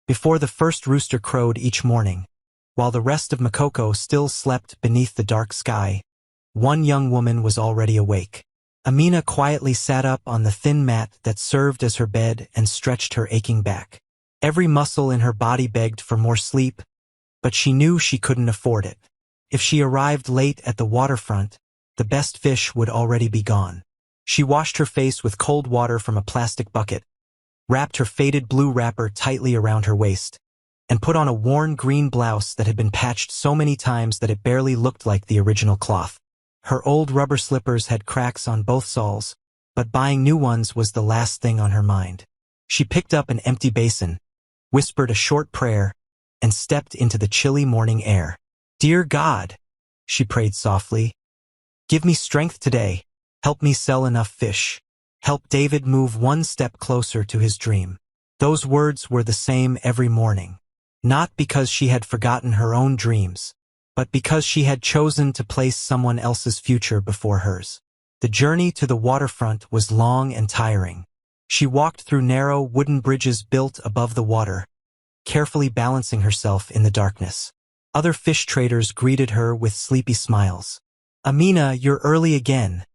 before the first rooster crowed each morning, while the rest of Makoko still slept beneath the dark sky, one young woman was already awake. Amina quietly sat up on the thin mat that served as her bed and stretched her aching back. Every muscle in her body begged for more sleep, but she knew she couldn't afford it. If she arrived late at the waterfront, the best fish would already be gone. She washed her face with cold water from a plastic bucket, wrapped her faded blue wrapper tightly around her waist, and put on a worn green blouse that had been patched so many times that it barely looked like the original cloth. Her old rubber slippers had cracks on both soles, but buying new ones was the last thing on her mind. She picked up an empty basin, whispered a short prayer, and stepped into the chilly morning air. "Dear God," she prayed softly, "give me strength today. Help me sell enough fish. Help David move one step closer to his dream." Those words were the same every morning, not because she had forgotten her own dreams, but because she had chosen to place someone else's future before hers. The journey to the waterfront was long and tiring. She walked through narrow wooden bridges built above the water, carefully balancing herself in the darkness. Other fish traders greeted her with sleepy smiles. "Amina, you're early again,"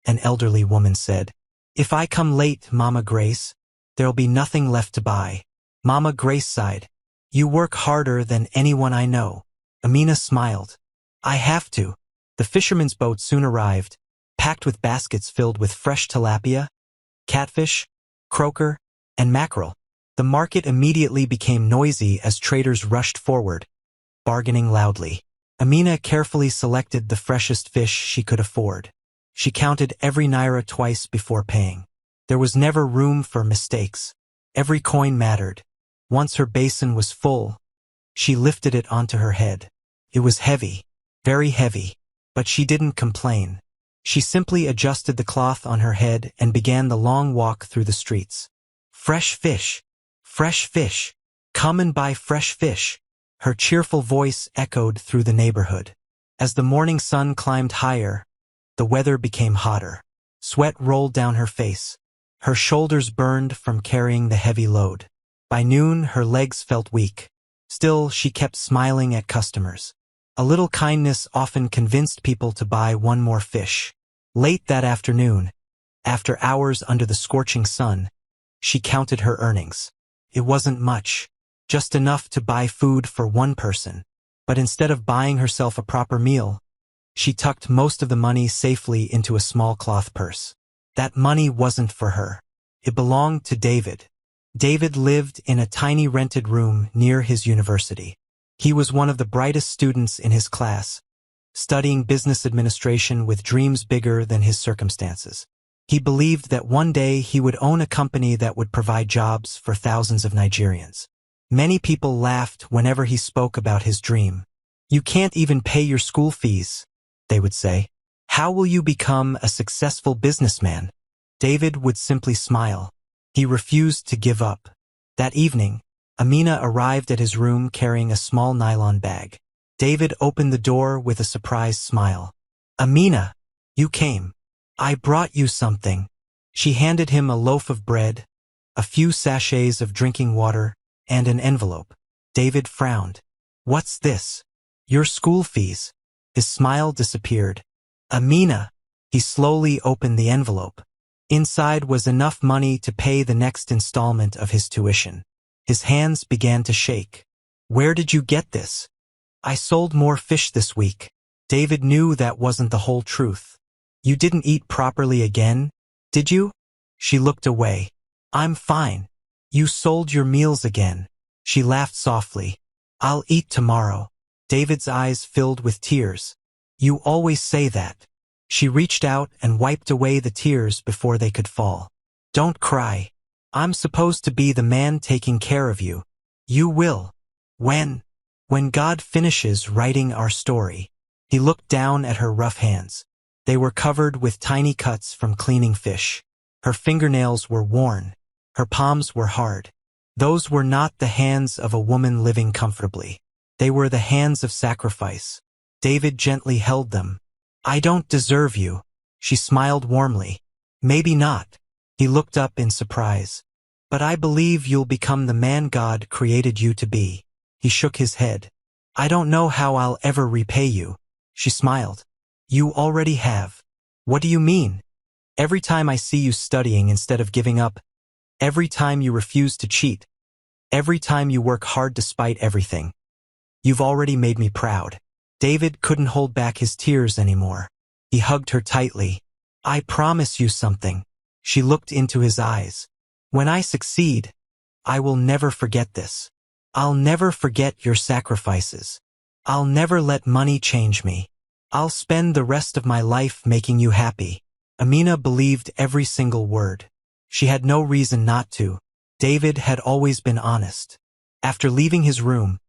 an elderly woman said. "If I come late, Mama Grace, there'll be nothing left to buy." Mama Grace sighed. "You work harder than anyone I know." Amina smiled. "I have to." The fisherman's boat soon arrived, packed with baskets filled with fresh tilapia, catfish, croaker, and mackerel. The market immediately became noisy as traders rushed forward, bargaining loudly. Amina carefully selected the freshest fish she could afford. She counted every naira twice before paying. There was never room for mistakes. Every coin mattered. Once her basin was full, she lifted it onto her head. It was heavy, very heavy, but she didn't complain. She simply adjusted the cloth on her head and began the long walk through the streets. "Fresh fish! Fresh fish! Come and buy fresh fish!" Her cheerful voice echoed through the neighborhood. As the morning sun climbed higher, the weather became hotter. Sweat rolled down her face. Her shoulders burned from carrying the heavy load. By noon, her legs felt weak. Still, she kept smiling at customers. A little kindness often convinced people to buy one more fish. Late that afternoon, after hours under the scorching sun, she counted her earnings. It wasn't much, just enough to buy food for one person. But instead of buying herself a proper meal, she tucked most of the money safely into a small cloth purse. That money wasn't for her. It belonged to David. David lived in a tiny rented room near his university. He was one of the brightest students in his class, studying business administration with dreams bigger than his circumstances. He believed that one day he would own a company that would provide jobs for thousands of Nigerians. Many people laughed whenever he spoke about his dream. "You can't even pay your school fees," they would say. "How will you become a successful businessman?" David would simply smile. He refused to give up. That evening, Amina arrived at his room carrying a small nylon bag. David opened the door with a surprised smile. "Amina, you came. I brought you something." She handed him a loaf of bread, a few sachets of drinking water, and an envelope. David frowned. "What's this?" "Your school fees." His smile disappeared. "Amina." He slowly opened the envelope. Inside was enough money to pay the next installment of his tuition. His hands began to shake. "Where did you get this?" "I sold more fish this week." David knew that wasn't the whole truth. "You didn't eat properly again, did you?" She looked away. "I'm fine. You sold your meals again." She laughed softly. "I'll eat tomorrow." David's eyes filled with tears. "You always say that." She reached out and wiped away the tears before they could fall. "Don't cry. I'm supposed to be the man taking care of you. You will. When God finishes writing our story." He looked down at her rough hands. They were covered with tiny cuts from cleaning fish. Her fingernails were worn. Her palms were hard. Those were not the hands of a woman living comfortably. They were the hands of sacrifice. David gently held them. "I don't deserve you." She smiled warmly. "Maybe not." He looked up in surprise. But I believe you'll become the man God created you to be. He shook his head. I don't know how I'll ever repay you. She smiled. You already have. What do you mean? Every time I see you studying instead of giving up, every time you refuse to cheat, every time you work hard despite everything, you've already made me proud. David couldn't hold back his tears anymore. He hugged her tightly. I promise you something. She looked into his eyes. When I succeed, I will never forget this. I'll never forget your sacrifices. I'll never let money change me. I'll spend the rest of my life making you happy. Amina believed every single word. She had no reason not to. David had always been honest. After leaving his room,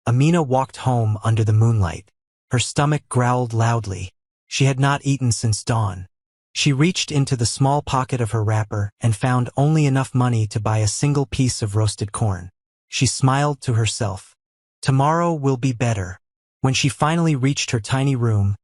Amina walked home under the moonlight. Her stomach growled loudly. She had not eaten since dawn. She reached into the small pocket of her wrapper and found only enough money to buy a single piece of roasted corn. She smiled to herself. Tomorrow will be better. When she finally reached her tiny room,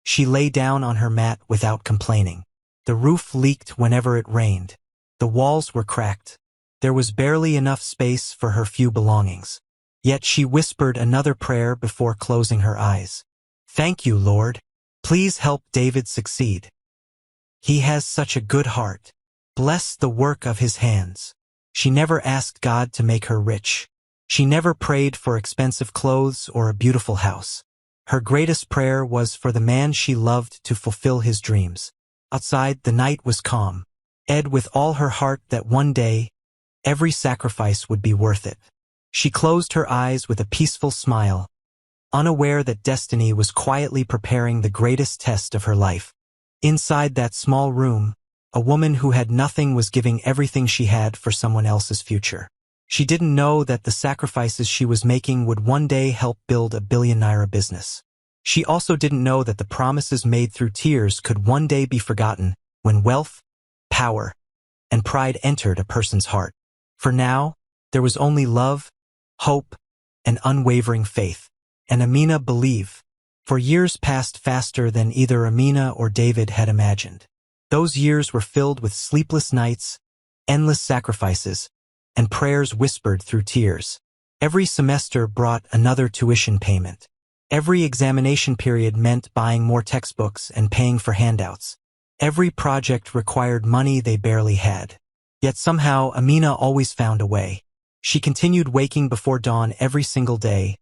she lay down on her mat without complaining. The roof leaked whenever it rained. The walls were cracked. There was barely enough space for her few belongings. Yet she whispered another prayer before closing her eyes. Thank you, Lord. Please help David succeed. He has such a good heart. Bless the work of his hands. She never asked God to make her rich. She never prayed for expensive clothes or a beautiful house. Her greatest prayer was for the man she loved to fulfill his dreams. Outside, the night was calm. Ed with all her heart that one day, every sacrifice would be worth it. She closed her eyes with a peaceful smile, unaware that destiny was quietly preparing the greatest test of her life. Inside that small room, a woman who had nothing was giving everything she had for someone else's future. She didn't know that the sacrifices she was making would one day help build a billionaire business. She also didn't know that the promises made through tears could one day be forgotten when wealth, power, and pride entered a person's heart. For now, there was only love, hope, and unwavering faith. And Amina believed. For years passed faster than either Amina or David had imagined. Those years were filled with sleepless nights, endless sacrifices, and prayers whispered through tears. Every semester brought another tuition payment. Every examination period meant buying more textbooks and paying for handouts. Every project required money they barely had. Yet somehow Amina always found a way. She continued waking before dawn every single day,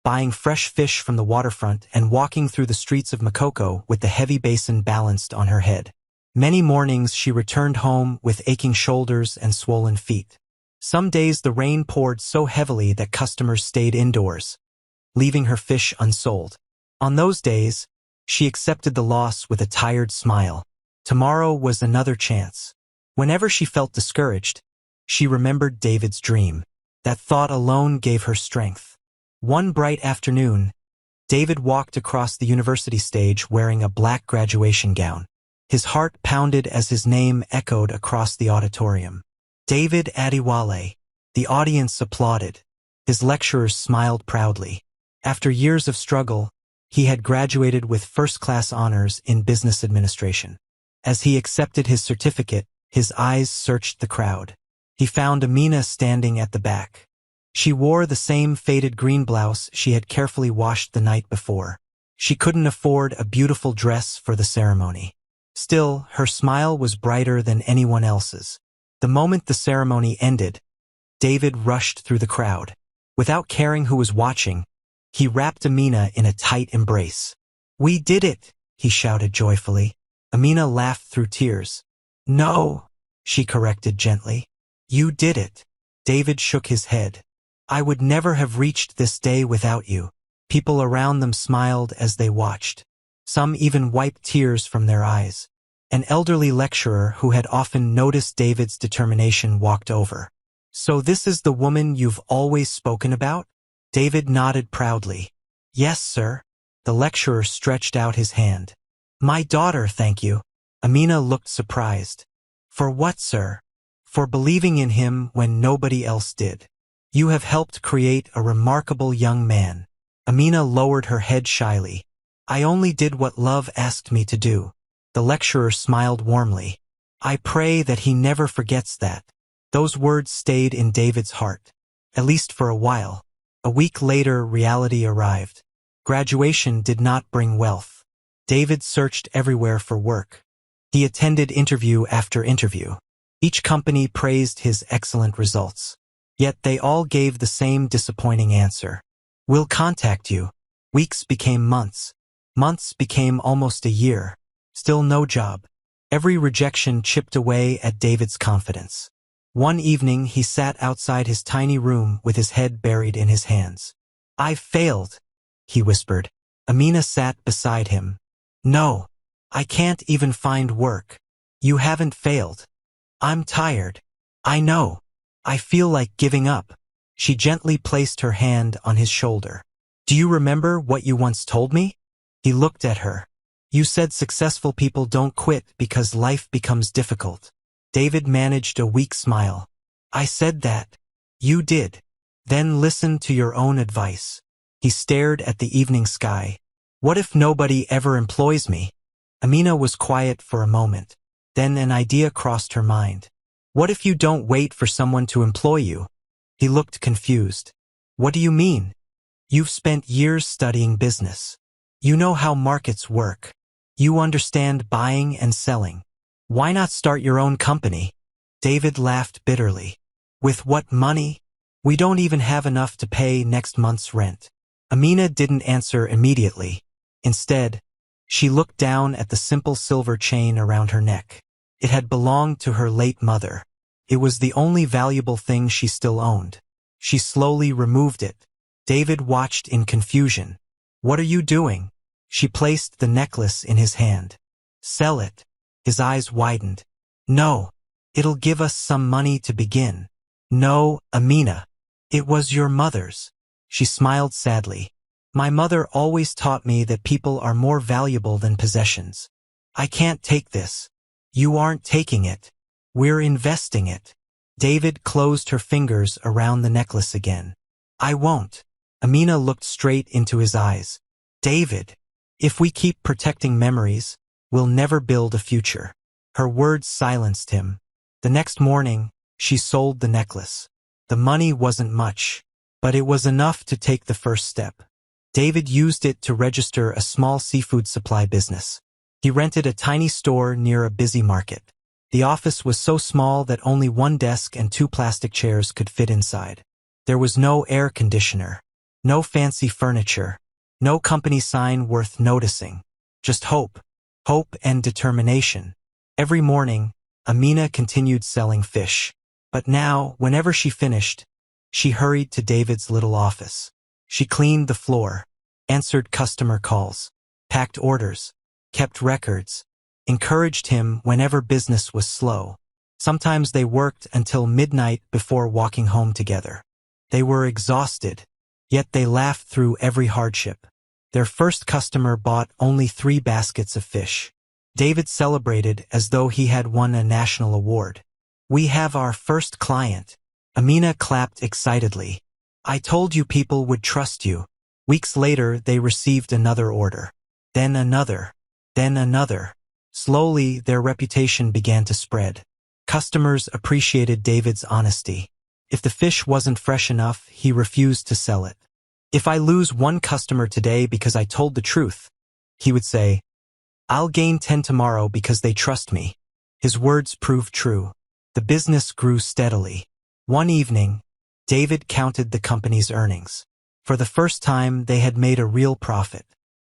buying fresh fish from the waterfront and walking through the streets of Makoko with the heavy basin balanced on her head. Many mornings she returned home with aching shoulders and swollen feet. Some days the rain poured so heavily that customers stayed indoors, leaving her fish unsold. On those days, she accepted the loss with a tired smile. Tomorrow was another chance. Whenever she felt discouraged, she remembered David's dream. That thought alone gave her strength. One bright afternoon, David walked across the university stage wearing a black graduation gown. His heart pounded as his name echoed across the auditorium. David Adiwale. The audience applauded. His lecturers smiled proudly. After years of struggle, he had graduated with first-class honors in business administration. As he accepted his certificate, his eyes searched the crowd. He found Amina standing at the back. She wore the same faded green blouse she had carefully washed the night before. She couldn't afford a beautiful dress for the ceremony. Still, her smile was brighter than anyone else's. The moment the ceremony ended, David rushed through the crowd. Without caring who was watching, he wrapped Amina in a tight embrace. "We did it!" he shouted joyfully. Amina laughed through tears. "No," she corrected gently. "You did it." David shook his head. "I would never have reached this day without you." People around them smiled as they watched. Some even wiped tears from their eyes. An elderly lecturer who had often noticed David's determination walked over. "So this is the woman you've always spoken about?" David nodded proudly. "Yes, sir." The lecturer stretched out his hand. "My daughter, thank you." Amina looked surprised. "For what, sir?" "For believing in him when nobody else did. You have helped create a remarkable young man." Amina lowered her head shyly. "I only did what love asked me to do." The lecturer smiled warmly. "I pray that he never forgets that." Those words stayed in David's heart, at least for a while. A week later, reality arrived. Graduation did not bring wealth. David searched everywhere for work. He attended interview after interview. Each company praised his excellent results. Yet they all gave the same disappointing answer. "We'll contact you." Weeks became months. Months became almost a year. Still no job. Every rejection chipped away at David's confidence. One evening he sat outside his tiny room with his head buried in his hands. "I've failed," he whispered. Amina sat beside him. "No, I can't even find work." "You haven't failed. I'm tired." "I know. I feel like giving up." She gently placed her hand on his shoulder. "Do you remember what you once told me?" He looked at her. "You said successful people don't quit because life becomes difficult." David managed a weak smile. "I said that. You did. Then listen to your own advice." He stared at the evening sky. "What if nobody ever employs me?" Amina was quiet for a moment. Then an idea crossed her mind. "What if you don't wait for someone to employ you?" He looked confused. "What do you mean?" "You've spent years studying business. You know how markets work. You understand buying and selling. Why not start your own company?" David laughed bitterly. "With what money? We don't even have enough to pay next month's rent." Amina didn't answer immediately. Instead, she looked down at the simple silver chain around her neck. It had belonged to her late mother. It was the only valuable thing she still owned. She slowly removed it. David watched in confusion. "What are you doing?" She placed the necklace in his hand. "Sell it." His eyes widened. "No. It'll give us some money to begin." "No, Amina. It was your mother's." She smiled sadly. "My mother always taught me that people are more valuable than possessions. I can't take this." "You aren't taking it. We're investing it." David closed her fingers around the necklace again. "I won't." Amina looked straight into his eyes. "David, if we keep protecting memories, we'll never build a future." Her words silenced him. The next morning, she sold the necklace. The money wasn't much, but it was enough to take the first step. David used it to register a small seafood supply business. He rented a tiny store near a busy market. The office was so small that only one desk and 2 plastic chairs could fit inside. There was no air conditioner, no fancy furniture, no company sign worth noticing. Just hope. Hope and determination. Every morning, Amina continued selling fish. But now, whenever she finished, she hurried to David's little office. She cleaned the floor, answered customer calls, packed orders, kept records, encouraged him whenever business was slow. Sometimes they worked until midnight before walking home together. They were exhausted, yet they laughed through every hardship. Their first customer bought only 3 baskets of fish. David celebrated as though he had won a national award. "We have our first client." Amina clapped excitedly. "I told you people would trust you." Weeks later, they received another order. Then another. Then another. Slowly, their reputation began to spread. Customers appreciated David's honesty. If the fish wasn't fresh enough, he refused to sell it. "If I lose 1 customer today because I told the truth," he would say, "I'll gain 10 tomorrow because they trust me." His words proved true. The business grew steadily. One evening, David counted the company's earnings. For the first time, they had made a real profit.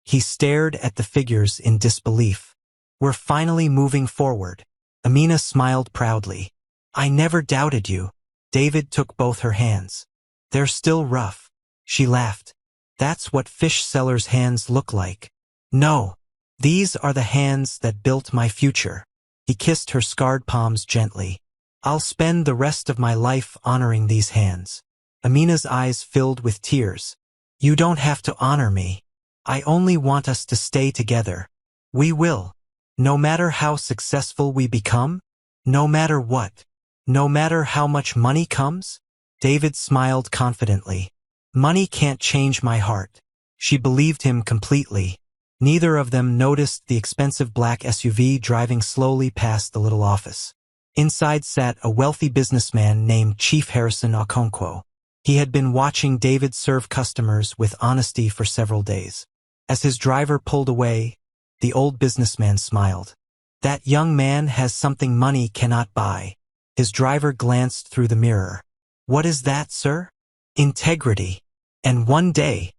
He stared at the figures in disbelief. "We're finally moving forward." Amina smiled proudly. "I never doubted you." David took both her hands. "They're still rough." She laughed. "That's what fish sellers' hands look like." "No, these are the hands that built my future." He kissed her scarred palms gently. "I'll spend the rest of my life honoring these hands." Amina's eyes filled with tears. "You don't have to honor me. I only want us to stay together." "We will. No matter how successful we become? No matter what? No matter how much money comes?" David smiled confidently. "Money can't change my heart." She believed him completely. Neither of them noticed the expensive black SUV driving slowly past the little office. Inside sat a wealthy businessman named Chief Harrison Okonkwo. He had been watching David serve customers with honesty for several days. As his driver pulled away, the old businessman smiled. That young man has something money cannot buy. His driver glanced through the mirror. What is that, sir? Integrity. And one day,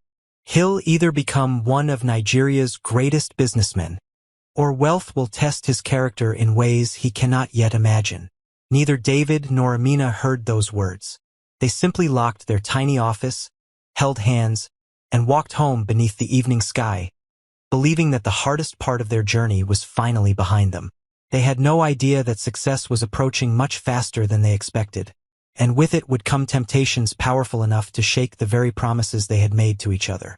he'll either become one of Nigeria's greatest businessmen, or wealth will test his character in ways he cannot yet imagine. Neither David nor Amina heard those words. They simply locked their tiny office, held hands, and walked home beneath the evening sky, believing that the hardest part of their journey was finally behind them. They had no idea that success was approaching much faster than they expected, and with it would come temptations powerful enough to shake the very promises they had made to each other.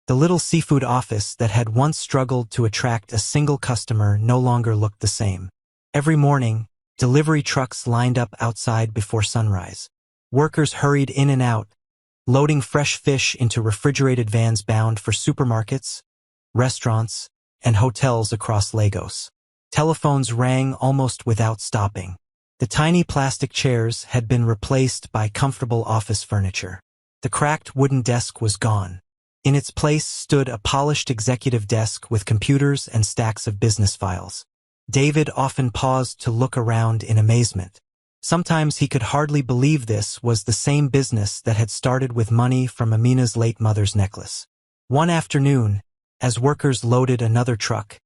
The little seafood office that had once struggled to attract a single customer no longer looked the same. Every morning, delivery trucks lined up outside before sunrise. Workers hurried in and out, loading fresh fish into refrigerated vans bound for supermarkets, restaurants, and hotels across Lagos. Telephones rang almost without stopping. The tiny plastic chairs had been replaced by comfortable office furniture. The cracked wooden desk was gone. In its place stood a polished executive desk with computers and stacks of business files. David often paused to look around in amazement. Sometimes he could hardly believe this was the same business that had started with money from Amina's late mother's necklace. One afternoon, as workers loaded another truck,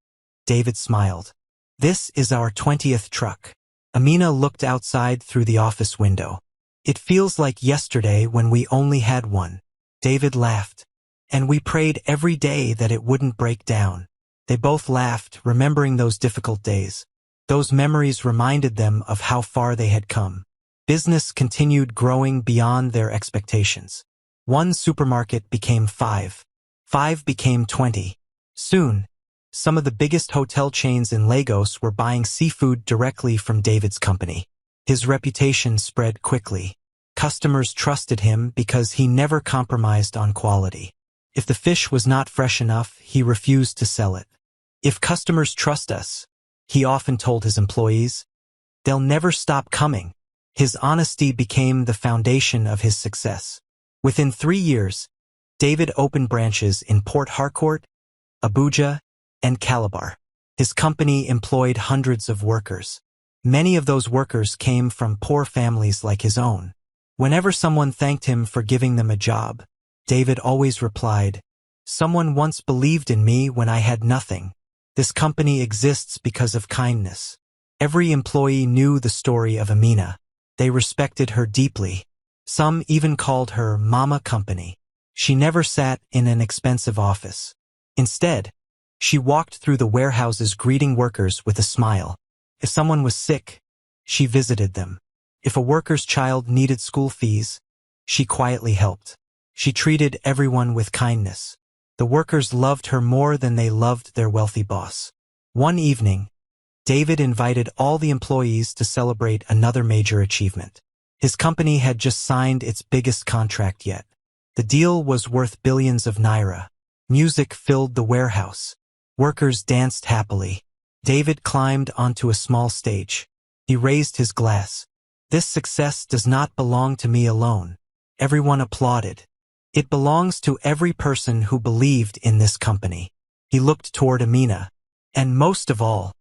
David smiled. This is our 20th truck. Amina looked outside through the office window. It feels like yesterday when we only had one. David laughed. And we prayed every day that it wouldn't break down. They both laughed, remembering those difficult days. Those memories reminded them of how far they had come. Business continued growing beyond their expectations. One supermarket became 5. 5 became 20. Soon, some of the biggest hotel chains in Lagos were buying seafood directly from David's company. His reputation spread quickly. Customers trusted him because he never compromised on quality. If the fish was not fresh enough, he refused to sell it. If customers trust us, he often told his employees, they'll never stop coming. His honesty became the foundation of his success. Within 3 years, David opened branches in Port Harcourt, Abuja, and Calabar. His company employed hundreds of workers. Many of those workers came from poor families like his own. Whenever someone thanked him for giving them a job, David always replied, "Someone once believed in me when I had nothing. This company exists because of kindness." Every employee knew the story of Amina. They respected her deeply. Some even called her Mama Company. She never sat in an expensive office. Instead, she walked through the warehouses greeting workers with a smile. If someone was sick, she visited them. If a worker's child needed school fees, she quietly helped. She treated everyone with kindness. The workers loved her more than they loved their wealthy boss. One evening, David invited all the employees to celebrate another major achievement. His company had just signed its biggest contract yet. The deal was worth billions of naira. Music filled the warehouse. Workers danced happily. David climbed onto a small stage. He raised his glass. This success does not belong to me alone. Everyone applauded. It belongs to every person who believed in this company. He looked toward Amina. And most of all,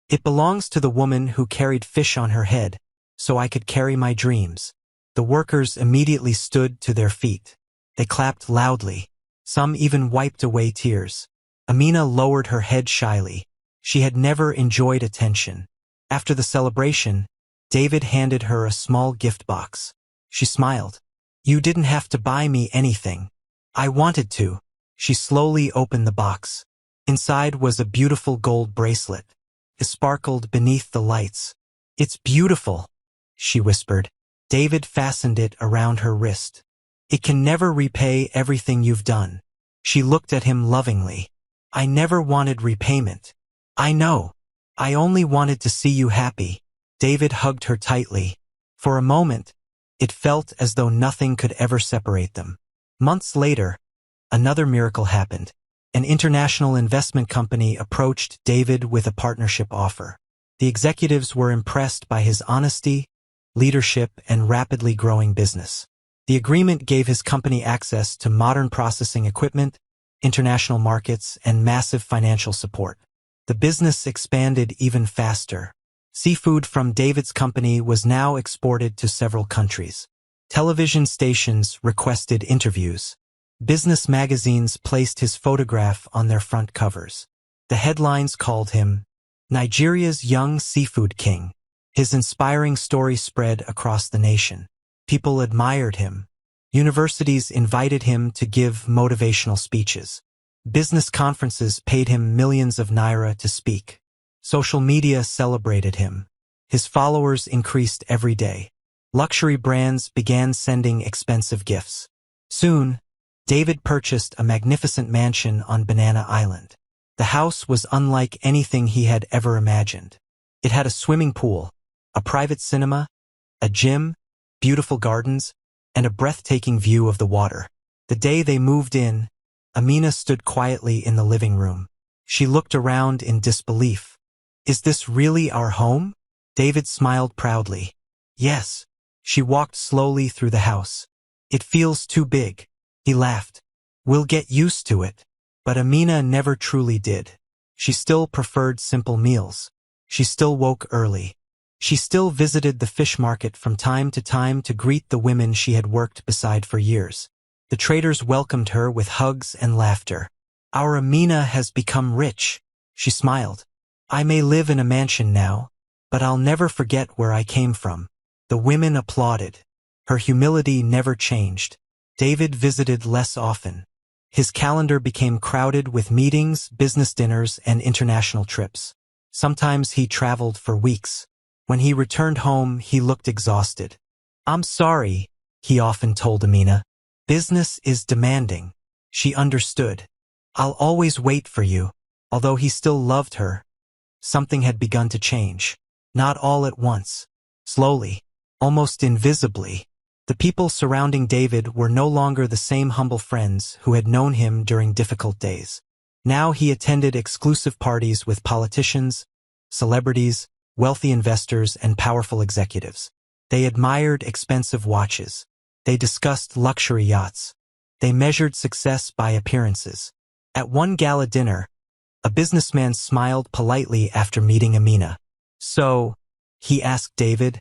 it belongs to the woman who carried fish on her head, so I could carry my dreams. The workers immediately stood to their feet. They clapped loudly. Some even wiped away tears. Amina lowered her head shyly. She had never enjoyed attention. After the celebration, David handed her a small gift box. She smiled. "You didn't have to buy me anything. I wanted to." She slowly opened the box. Inside was a beautiful gold bracelet. It sparkled beneath the lights. "It's beautiful," she whispered. David fastened it around her wrist. "It can never repay everything you've done." She looked at him lovingly. "I never wanted repayment. I know. I only wanted to see you happy." David hugged her tightly. For a moment, it felt as though nothing could ever separate them. Months later, another miracle happened. An international investment company approached David with a partnership offer. The executives were impressed by his honesty, leadership, and rapidly growing business. The agreement gave his company access to modern processing equipment, international markets, and massive financial support. The business expanded even faster. Seafood from David's company was now exported to several countries. Television stations requested interviews. Business magazines placed his photograph on their front covers. The headlines called him Nigeria's young seafood king. His inspiring story spread across the nation. People admired him. Universities invited him to give motivational speeches. Business conferences paid him millions of naira to speak. Social media celebrated him. His followers increased every day. Luxury brands began sending expensive gifts. Soon, David purchased a magnificent mansion on Banana Island. The house was unlike anything he had ever imagined. It had a swimming pool, a private cinema, a gym, beautiful gardens, and a breathtaking view of the water. The day they moved in, Amina stood quietly in the living room. She looked around in disbelief. "Is this really our home?" David smiled proudly. "Yes." She walked slowly through the house. "It feels too big." He laughed. "We'll get used to it." But Amina never truly did. She still preferred simple meals. She still woke early. She still visited the fish market from time to greet the women she had worked beside for years. The traders welcomed her with hugs and laughter. "Our Amina has become rich," she smiled. "I may live in a mansion now, but I'll never forget where I came from." The women applauded. Her humility never changed. David visited less often. His calendar became crowded with meetings, business dinners, and international trips. Sometimes he traveled for weeks. When he returned home, he looked exhausted. "I'm sorry," he often told Amina. "Business is demanding." She understood. "I'll always wait for you." Although he still loved her, something had begun to change. Not all at once. Slowly, almost invisibly. The people surrounding David were no longer the same humble friends who had known him during difficult days. Now he attended exclusive parties with politicians, celebrities, wealthy investors, and powerful executives. They admired expensive watches. They discussed luxury yachts. They measured success by appearances. At one gala dinner, a businessman smiled politely after meeting Amina. "So," he asked David,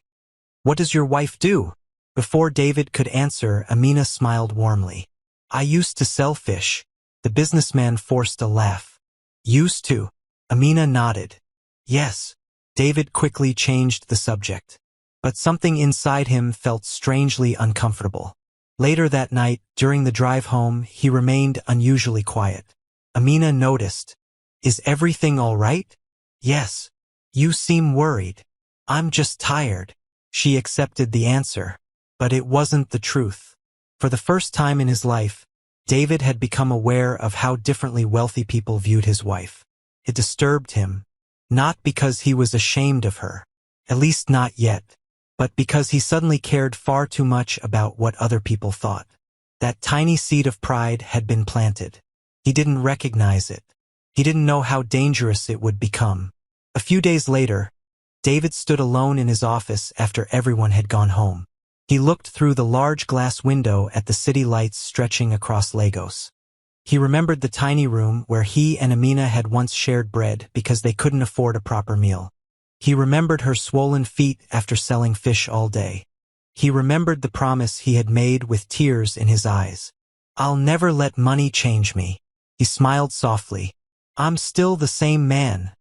"what does your wife do?" Before David could answer, Amina smiled warmly. "I used to sell fish." The businessman forced a laugh. "Used to?" Amina nodded. "Yes." David quickly changed the subject. But something inside him felt strangely uncomfortable. Later that night, during the drive home, he remained unusually quiet. Amina noticed. "Is everything all right?" "Yes." "You seem worried." "I'm just tired." She accepted the answer. But it wasn't the truth. For the first time in his life, David had become aware of how differently wealthy people viewed his wife. It disturbed him, not because he was ashamed of her, at least not yet, but because he suddenly cared far too much about what other people thought. That tiny seed of pride had been planted. He didn't recognize it. He didn't know how dangerous it would become. A few days later, David stood alone in his office after everyone had gone home. He looked through the large glass window at the city lights stretching across Lagos. He remembered the tiny room where he and Amina had once shared bread because they couldn't afford a proper meal. He remembered her swollen feet after selling fish all day. He remembered the promise he had made with tears in his eyes. "I'll never let money change me." He smiled softly. "I'm still the same man,"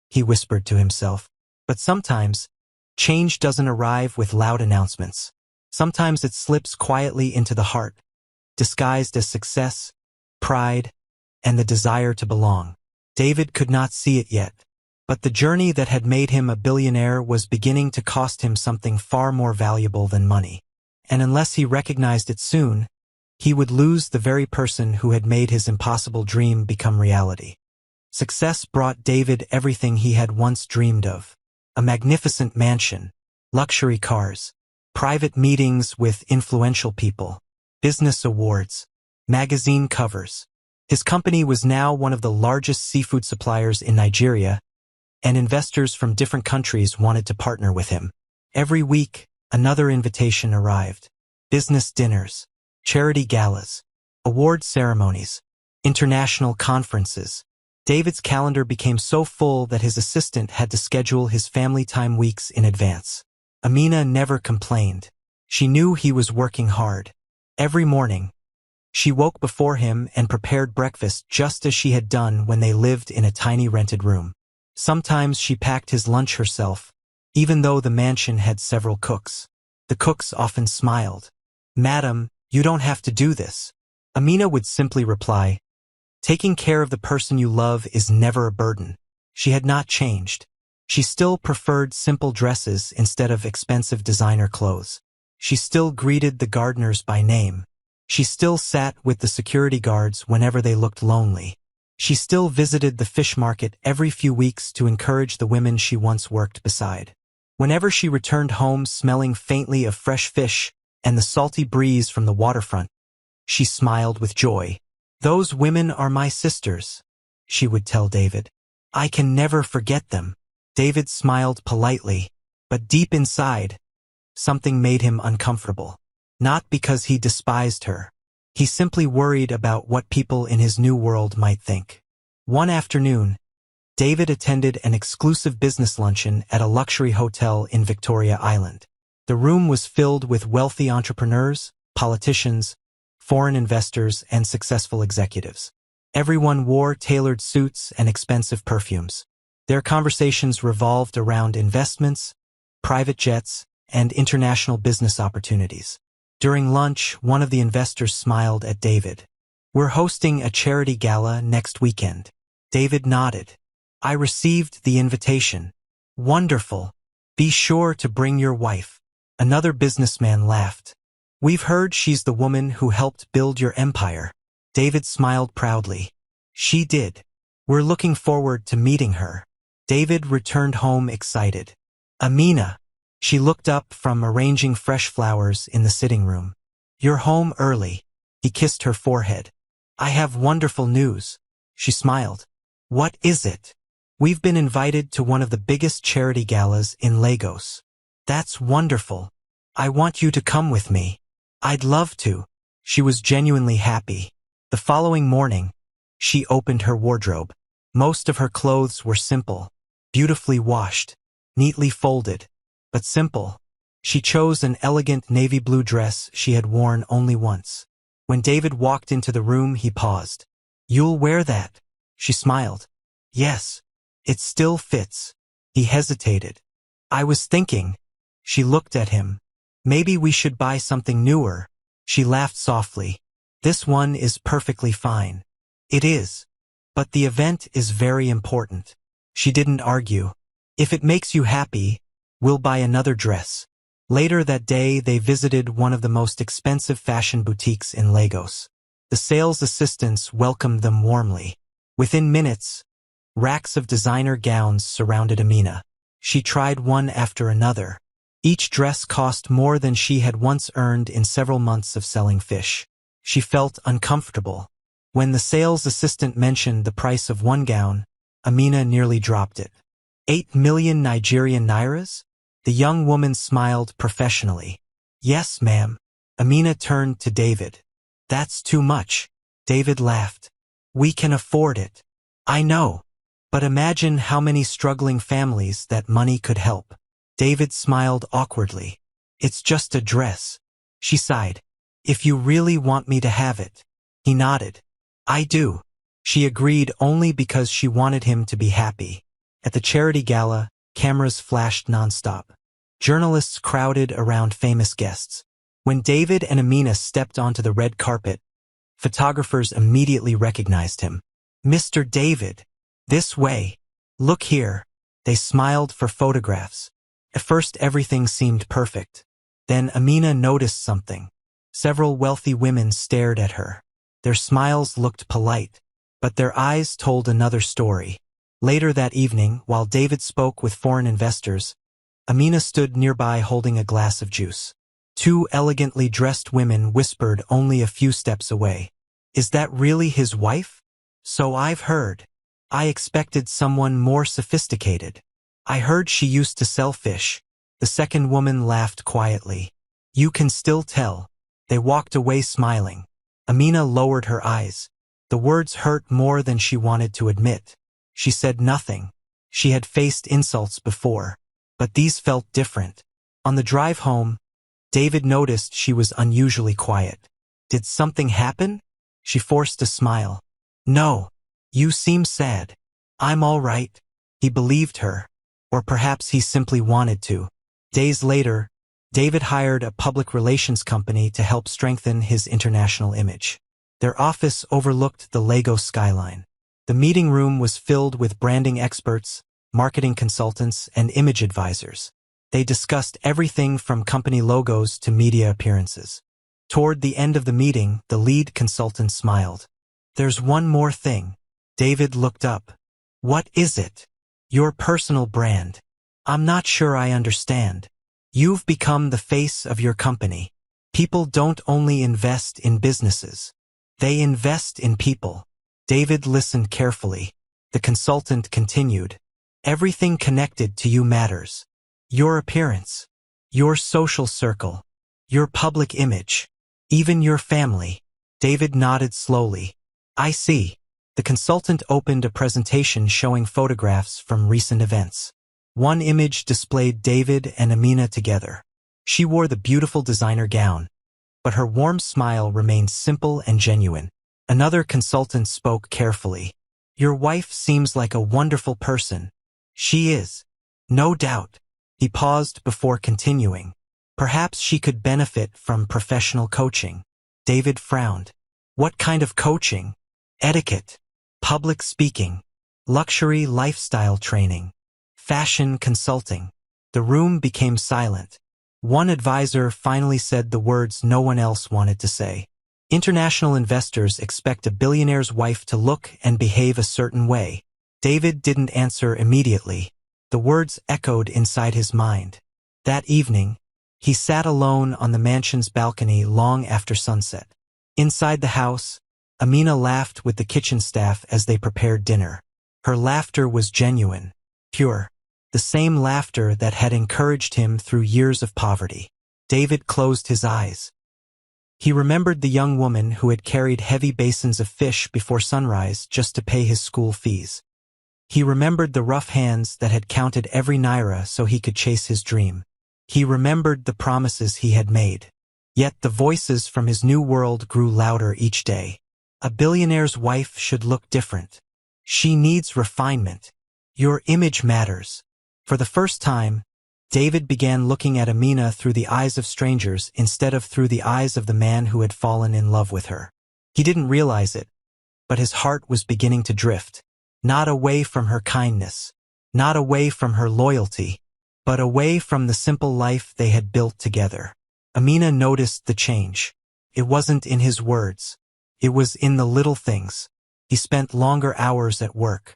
he whispered to himself. But sometimes, change doesn't arrive with loud announcements. Sometimes it slips quietly into the heart, disguised as success, pride, and the desire to belong. David could not see it yet, but the journey that had made him a billionaire was beginning to cost him something far more valuable than money. And unless he recognized it soon, he would lose the very person who had made his impossible dream become reality. Success brought David everything he had once dreamed of. A magnificent mansion, luxury cars, private meetings with influential people, business awards, magazine covers. His company was now one of the largest seafood suppliers in Nigeria, and investors from different countries wanted to partner with him. Every week, another invitation arrived. Business dinners, charity galas, award ceremonies, international conferences. David's calendar became so full that his assistant had to schedule his family time weeks in advance. Amina never complained. She knew he was working hard. Every morning, she woke before him and prepared breakfast just as she had done when they lived in a tiny rented room. Sometimes she packed his lunch herself, even though the mansion had several cooks. The cooks often smiled. "Madam, you don't have to do this." Amina would simply reply, "Taking care of the person you love is never a burden." She had not changed. She still preferred simple dresses instead of expensive designer clothes. She still greeted the gardeners by name. She still sat with the security guards whenever they looked lonely. She still visited the fish market every few weeks to encourage the women she once worked beside. Whenever she returned home smelling faintly of fresh fish and the salty breeze from the waterfront, she smiled with joy. "Those women are my sisters," she would tell David. "I can never forget them." David smiled politely, but deep inside, something made him uncomfortable. Not because he despised her. He simply worried about what people in his new world might think. One afternoon, David attended an exclusive business luncheon at a luxury hotel in Victoria Island. The room was filled with wealthy entrepreneurs, politicians, foreign investors, and successful executives. Everyone wore tailored suits and expensive perfumes. Their conversations revolved around investments, private jets, and international business opportunities. During lunch, one of the investors smiled at David. "We're hosting a charity gala next weekend." David nodded. "I received the invitation." "Wonderful. Be sure to bring your wife." Another businessman laughed. "We've heard she's the woman who helped build your empire." David smiled proudly. "She did. We're looking forward to meeting her." David returned home excited. "Amina." She looked up from arranging fresh flowers in the sitting room. "You're home early." He kissed her forehead. "I have wonderful news." She smiled. "What is it?" "We've been invited to one of the biggest charity galas in Lagos." "That's wonderful. I want you to come with me." "I'd love to." She was genuinely happy. The following morning, she opened her wardrobe. Most of her clothes were simple, beautifully washed, neatly folded, but simple. She chose an elegant navy blue dress she had worn only once. When David walked into the room, he paused. "You'll wear that?" She smiled. "Yes, it still fits." He hesitated. "I was thinking." She looked at him. "Maybe we should buy something newer." She laughed softly. "This one is perfectly fine." "It is. But the event is very important." She didn't argue. "If it makes you happy, we'll buy another dress." Later that day, they visited one of the most expensive fashion boutiques in Lagos. The sales assistants welcomed them warmly. Within minutes, racks of designer gowns surrounded Amina. She tried one after another. Each dress cost more than she had once earned in several months of selling fish. She felt uncomfortable. When the sales assistant mentioned the price of one gown, Amina nearly dropped it. 8 million Nigerian nairas? The young woman smiled professionally. "Yes, ma'am." Amina turned to David. "That's too much." David laughed. "We can afford it." "I know. But imagine how many struggling families that money could help." David smiled awkwardly. "It's just a dress." She sighed. "If you really want me to have it." He nodded. "I do." She agreed only because she wanted him to be happy. At the charity gala, cameras flashed nonstop. Journalists crowded around famous guests. When David and Amina stepped onto the red carpet, photographers immediately recognized him. "Mr. David, this way. Look here." They smiled for photographs. At first everything seemed perfect. Then Amina noticed something. Several wealthy women stared at her. Their smiles looked polite, but their eyes told another story. Later that evening, while David spoke with foreign investors, Amina stood nearby holding a glass of juice. Two elegantly dressed women whispered only a few steps away. "Is that really his wife?" "So I've heard." I expected someone more sophisticated. I heard she used to sell fish. The second woman laughed quietly. You can still tell. They walked away smiling. Amina lowered her eyes. The words hurt more than she wanted to admit. She said nothing. She had faced insults before, but these felt different. On the drive home, David noticed she was unusually quiet. Did something happen? She forced a smile. No. You seem sad. I'm all right. He believed her. Or perhaps he simply wanted to. Days later, David hired a public relations company to help strengthen his international image. Their office overlooked the Lagos skyline. The meeting room was filled with branding experts, marketing consultants, and image advisors. They discussed everything from company logos to media appearances. Toward the end of the meeting, the lead consultant smiled. There's one more thing. David looked up. What is it? Your personal brand. I'm not sure I understand. You've become the face of your company. People don't only invest in businesses. They invest in people. David listened carefully. The consultant continued. Everything connected to you matters. Your appearance, your social circle, your public image, even your family. David nodded slowly. I see. The consultant opened a presentation showing photographs from recent events. One image displayed David and Amina together. She wore the beautiful designer gown, but her warm smile remained simple and genuine. Another consultant spoke carefully. Your wife seems like a wonderful person. She is. No doubt. He paused before continuing. Perhaps she could benefit from professional coaching. David frowned. What kind of coaching? Etiquette, public speaking, luxury lifestyle training, fashion consulting. The room became silent. One advisor finally said the words no one else wanted to say. International investors expect a billionaire's wife to look and behave a certain way. David didn't answer immediately. The words echoed inside his mind. That evening, he sat alone on the mansion's balcony long after sunset. Inside the house, Amina laughed with the kitchen staff as they prepared dinner. Her laughter was genuine, pure, the same laughter that had encouraged him through years of poverty. David closed his eyes. He remembered the young woman who had carried heavy basins of fish before sunrise just to pay his school fees. He remembered the rough hands that had counted every naira so he could chase his dream. He remembered the promises he had made. Yet the voices from his new world grew louder each day. A billionaire's wife should look different. She needs refinement. Your image matters. For the first time, David began looking at Amina through the eyes of strangers instead of through the eyes of the man who had fallen in love with her. He didn't realize it, but his heart was beginning to drift. Not away from her kindness, not away from her loyalty, but away from the simple life they had built together. Amina noticed the change. It wasn't in his words. It was in the little things. He spent longer hours at work.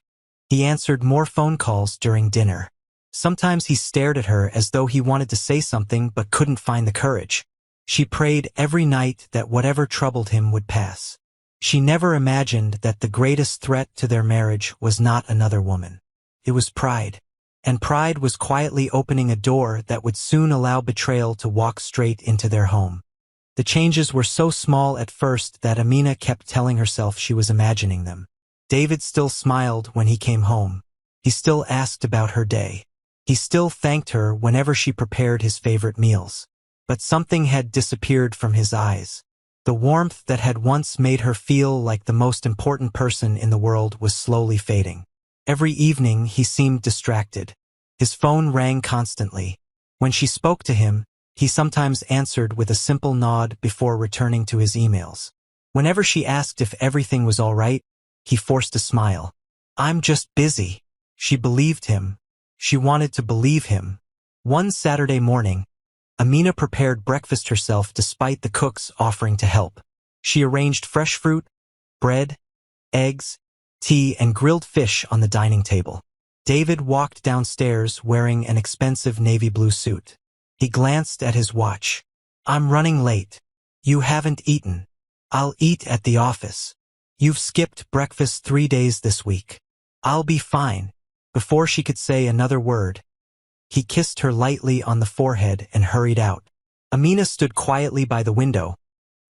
He answered more phone calls during dinner. Sometimes he stared at her as though he wanted to say something but couldn't find the courage. She prayed every night that whatever troubled him would pass. She never imagined that the greatest threat to their marriage was not another woman. It was pride. And pride was quietly opening a door that would soon allow betrayal to walk straight into their home. The changes were so small at first that Amina kept telling herself she was imagining them. David still smiled when he came home. He still asked about her day. He still thanked her whenever she prepared his favorite meals. But something had disappeared from his eyes. The warmth that had once made her feel like the most important person in the world was slowly fading. Every evening he seemed distracted. His phone rang constantly. When she spoke to him, he sometimes answered with a simple nod before returning to his emails. Whenever she asked if everything was all right, he forced a smile. I'm just busy. She believed him. She wanted to believe him. One Saturday morning, Amina prepared breakfast herself despite the cooks offering to help. She arranged fresh fruit, bread, eggs, tea, and grilled fish on the dining table. David walked downstairs wearing an expensive navy blue suit. He glanced at his watch. I'm running late. You haven't eaten. I'll eat at the office. You've skipped breakfast 3 days this week. I'll be fine. Before she could say another word, he kissed her lightly on the forehead and hurried out. Amina stood quietly by the window,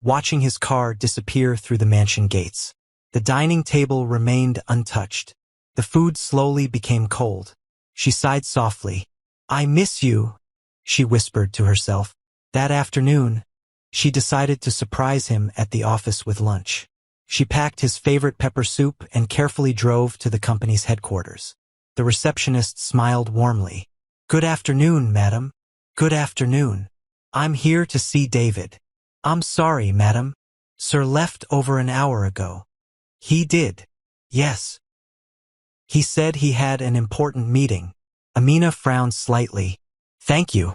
watching his car disappear through the mansion gates. The dining table remained untouched. The food slowly became cold. She sighed softly. I miss you, she whispered to herself. That afternoon, she decided to surprise him at the office with lunch. She packed his favorite pepper soup and carefully drove to the company's headquarters. The receptionist smiled warmly. Good afternoon, madam. Good afternoon. I'm here to see David. I'm sorry, madam. Sir left over an hour ago. He did. Yes. He said he had an important meeting. Amina frowned slightly. Thank you.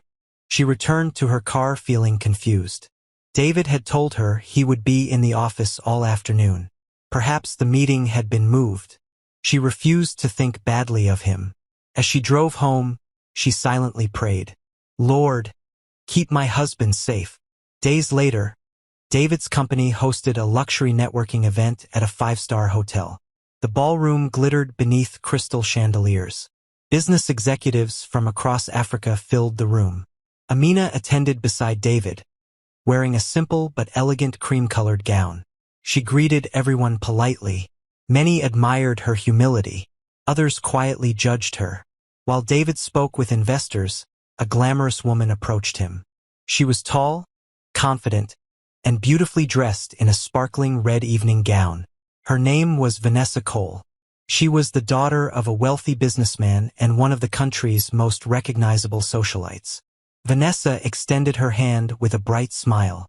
She returned to her car feeling confused. David had told her he would be in the office all afternoon. Perhaps the meeting had been moved. She refused to think badly of him. As she drove home, she silently prayed, Lord, keep my husband safe. Days later, David's company hosted a luxury networking event at a 5-star hotel. The ballroom glittered beneath crystal chandeliers. Business executives from across Africa filled the room. Amina attended beside David, wearing a simple but elegant cream-colored gown. She greeted everyone politely. Many admired her humility. Others quietly judged her. While David spoke with investors, a glamorous woman approached him. She was tall, confident, and beautifully dressed in a sparkling red evening gown. Her name was Vanessa Cole. She was the daughter of a wealthy businessman and one of the country's most recognizable socialites. Vanessa extended her hand with a bright smile.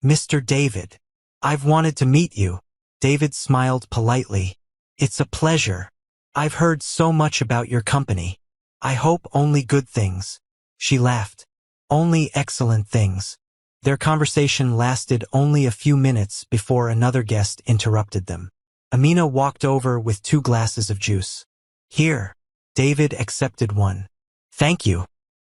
Mr. David, I've wanted to meet you. David smiled politely. It's a pleasure. I've heard so much about your company. I hope only good things. She laughed. Only excellent things. Their conversation lasted only a few minutes before another guest interrupted them. Amina walked over with 2 glasses of juice. Here. David accepted one. Thank you.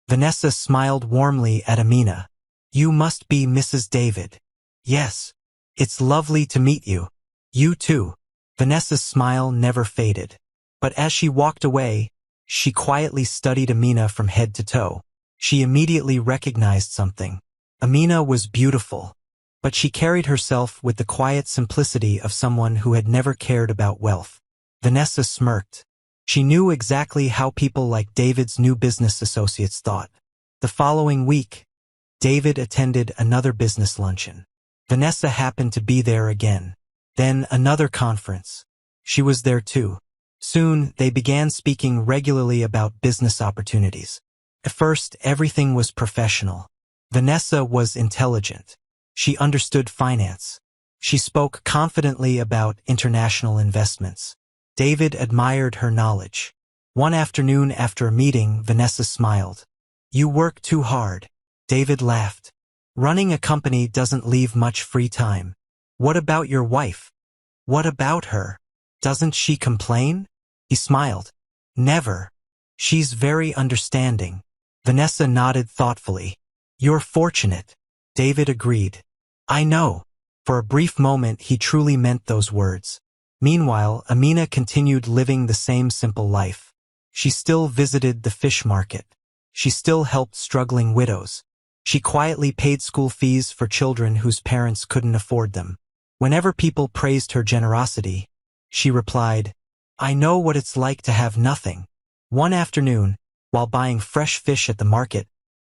Vanessa smiled warmly at Amina. You must be Mrs. David. Yes. It's lovely to meet you. You too. Vanessa's smile never faded. But as she walked away, she quietly studied Amina from head to toe. She immediately recognized something. Amina was beautiful, but she carried herself with the quiet simplicity of someone who had never cared about wealth. Vanessa smirked. She knew exactly how people like David's new business associates thought. The following week, David attended another business luncheon. Vanessa happened to be there again. Then another conference. She was there too. Soon, they began speaking regularly about business opportunities. At first, everything was professional. Vanessa was intelligent. She understood finance. She spoke confidently about international investments. David admired her knowledge. One afternoon after a meeting, Vanessa smiled. You work too hard. David laughed. Running a company doesn't leave much free time. What about your wife? What about her? Doesn't she complain? He smiled. Never. She's very understanding. Vanessa nodded thoughtfully. You're fortunate. David agreed. I know. For a brief moment, he truly meant those words. Meanwhile, Amina continued living the same simple life. She still visited the fish market. She still helped struggling widows. She quietly paid school fees for children whose parents couldn't afford them. Whenever people praised her generosity, she replied, I know what it's like to have nothing. One afternoon, while buying fresh fish at the market,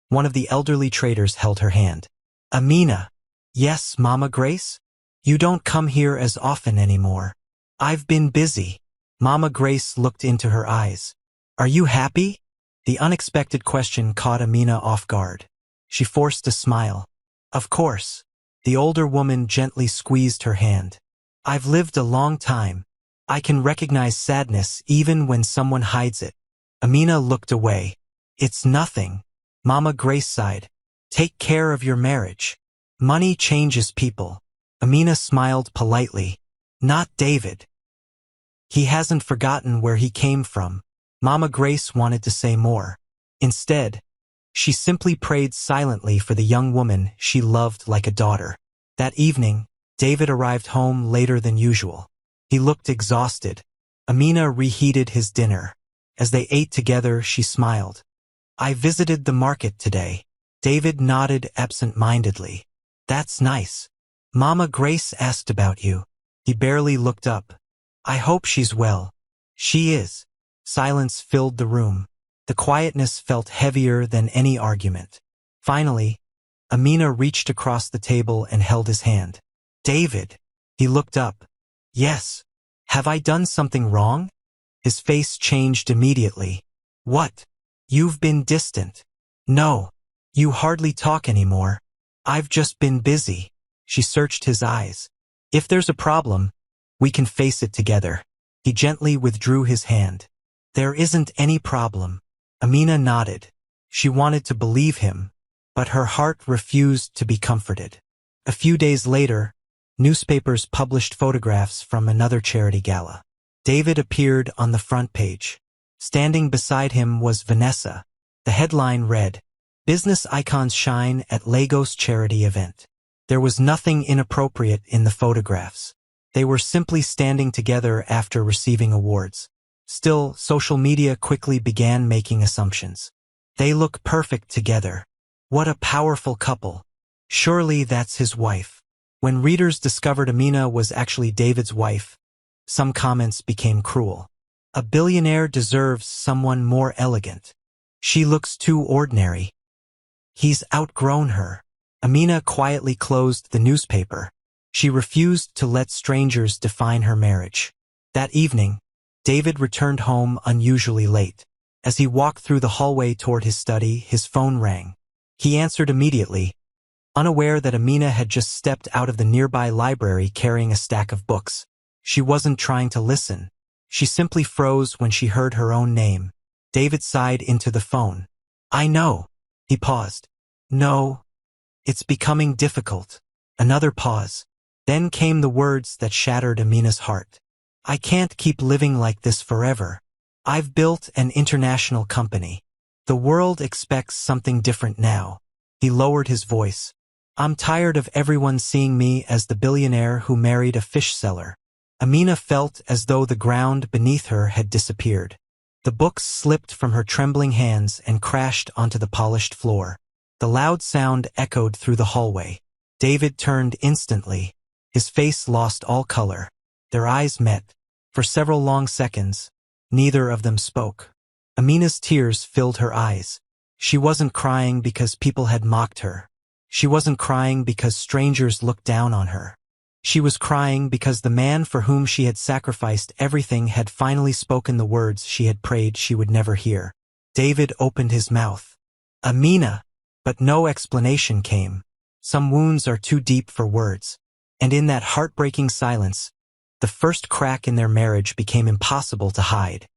one of the elderly traders held her hand. Amina. Yes, Mama Grace? You don't come here as often anymore. I've been busy. Mama Grace looked into her eyes. Are you happy? The unexpected question caught Amina off guard. She forced a smile. Of course. The older woman gently squeezed her hand. I've lived a long time. I can recognize sadness even when someone hides it. Amina looked away. It's nothing. Mama Grace sighed. Take care of your marriage. Money changes people. Amina smiled politely. Not David. He hasn't forgotten where he came from. Mama Grace wanted to say more. Instead, she simply prayed silently for the young woman she loved like a daughter. That evening, David arrived home later than usual. He looked exhausted. Amina reheated his dinner. As they ate together, she smiled. I visited the market today. David nodded absent-mindedly. That's nice. Mama Grace asked about you. He barely looked up. I hope she's well. She is. Silence filled the room. The quietness felt heavier than any argument. Finally, Amina reached across the table and held his hand. David. He looked up. Yes. Have I done something wrong? His face changed immediately. What? You've been distant. No. You hardly talk anymore. I've just been busy. She searched his eyes. If there's a problem, we can face it together. He gently withdrew his hand. There isn't any problem. Amina nodded. She wanted to believe him, but her heart refused to be comforted. A few days later, newspapers published photographs from another charity gala. David appeared on the front page. Standing beside him was Vanessa. The headline read, Business Icons Shine at Lagos Charity Event. There was nothing inappropriate in the photographs. They were simply standing together after receiving awards. Still, social media quickly began making assumptions. They look perfect together. What a powerful couple. Surely that's his wife. When readers discovered Amina was actually David's wife, some comments became cruel. A billionaire deserves someone more elegant. She looks too ordinary. He's outgrown her. Amina quietly closed the newspaper. She refused to let strangers define her marriage. That evening, David returned home unusually late. As he walked through the hallway toward his study, his phone rang. He answered immediately, unaware that Amina had just stepped out of the nearby library carrying a stack of books. She wasn't trying to listen. She simply froze when she heard her own name. David sighed into the phone. I know. He paused. No. It's becoming difficult. Another pause. Then came the words that shattered Amina's heart. I can't keep living like this forever. I've built an international company. The world expects something different now. He lowered his voice. I'm tired of everyone seeing me as the billionaire who married a fish seller. Amina felt as though the ground beneath her had disappeared. The books slipped from her trembling hands and crashed onto the polished floor. The loud sound echoed through the hallway. David turned instantly. His face lost all color. Their eyes met. For several long seconds, neither of them spoke. Amina's tears filled her eyes. She wasn't crying because people had mocked her. She wasn't crying because strangers looked down on her. She was crying because the man for whom she had sacrificed everything had finally spoken the words she had prayed she would never hear. David opened his mouth. Amina! But no explanation came. Some wounds are too deep for words. And in that heartbreaking silence, the first crack in their marriage became impossible to hide.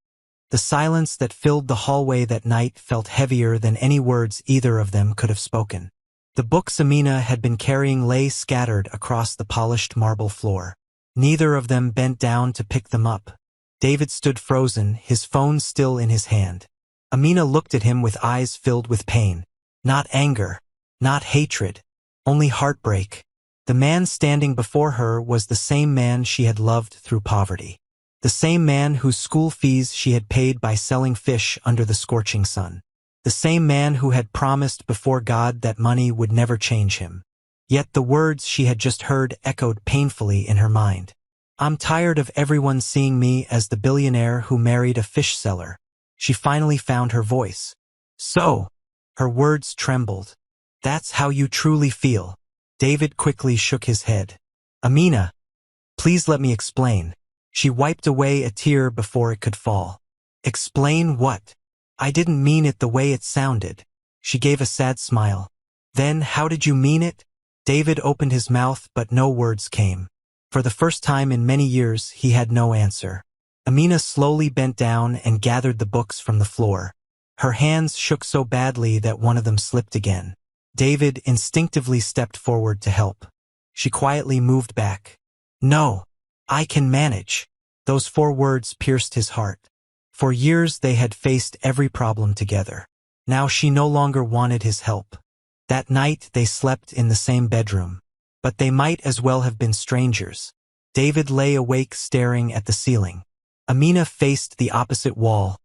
The silence that filled the hallway that night felt heavier than any words either of them could have spoken. The books Amina had been carrying lay scattered across the polished marble floor. Neither of them bent down to pick them up. David stood frozen, his phone still in his hand. Amina looked at him with eyes filled with pain. Not anger, not hatred, only heartbreak. The man standing before her was the same man she had loved through poverty. The same man whose school fees she had paid by selling fish under the scorching sun. The same man who had promised before God that money would never change him. Yet the words she had just heard echoed painfully in her mind. I'm tired of everyone seeing me as the billionaire who married a fish seller. She finally found her voice. So, her words trembled. That's how you truly feel. David quickly shook his head. Amina, please let me explain. She wiped away a tear before it could fall. Explain what? I didn't mean it the way it sounded. She gave a sad smile. Then how did you mean it? David opened his mouth but no words came. For the first time in many years he had no answer. Amina slowly bent down and gathered the books from the floor. Her hands shook so badly that one of them slipped again. David instinctively stepped forward to help. She quietly moved back. No, I can manage. Those 4 words pierced his heart. For years they had faced every problem together. Now she no longer wanted his help. That night they slept in the same bedroom. But they might as well have been strangers. David lay awake staring at the ceiling. Amina faced the opposite wall,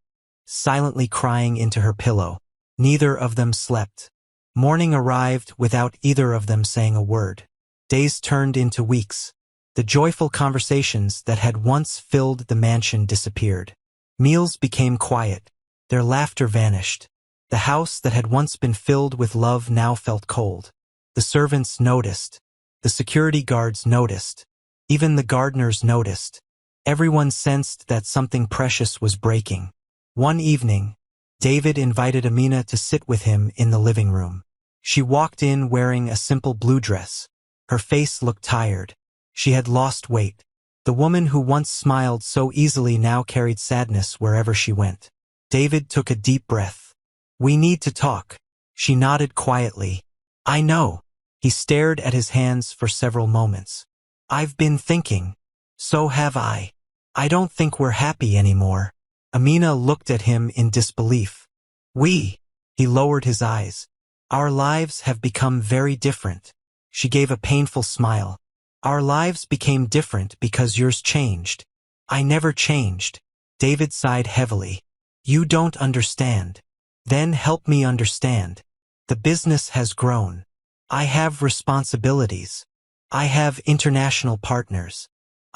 silently crying into her pillow. Neither of them slept. Morning arrived without either of them saying a word. Days turned into weeks. The joyful conversations that had once filled the mansion disappeared. Meals became quiet. Their laughter vanished. The house that had once been filled with love now felt cold. The servants noticed. The security guards noticed. Even the gardeners noticed. Everyone sensed that something precious was breaking. One evening, David invited Amina to sit with him in the living room. She walked in wearing a simple blue dress. Her face looked tired. She had lost weight. The woman who once smiled so easily now carried sadness wherever she went. David took a deep breath. "We need to talk." She nodded quietly. "I know." He stared at his hands for several moments. "I've been thinking." "So have I. I don't think we're happy anymore." Amina looked at him in disbelief. "We?" He lowered his eyes. "Our lives have become very different." She gave a painful smile. "Our lives became different because yours changed." "I never changed." David sighed heavily. "You don't understand." "Then help me understand." "The business has grown. I have responsibilities. I have international partners.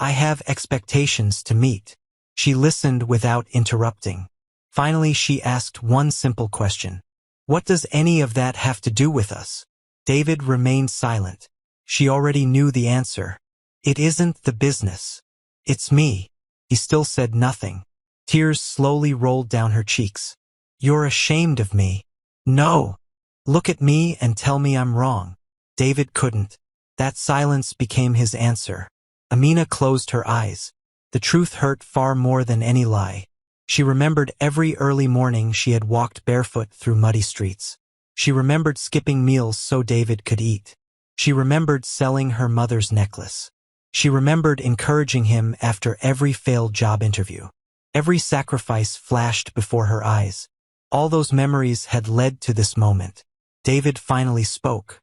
I have expectations to meet." She listened without interrupting. Finally, she asked one simple question. "What does any of that have to do with us?" David remained silent. She already knew the answer. "It isn't the business. It's me." He still said nothing. Tears slowly rolled down her cheeks. "You're ashamed of me." "No. Look at me and tell me I'm wrong." David couldn't. That silence became his answer. Amina closed her eyes. The truth hurt far more than any lie. She remembered every early morning she had walked barefoot through muddy streets. She remembered skipping meals so David could eat. She remembered selling her mother's necklace. She remembered encouraging him after every failed job interview. Every sacrifice flashed before her eyes. All those memories had led to this moment. David finally spoke.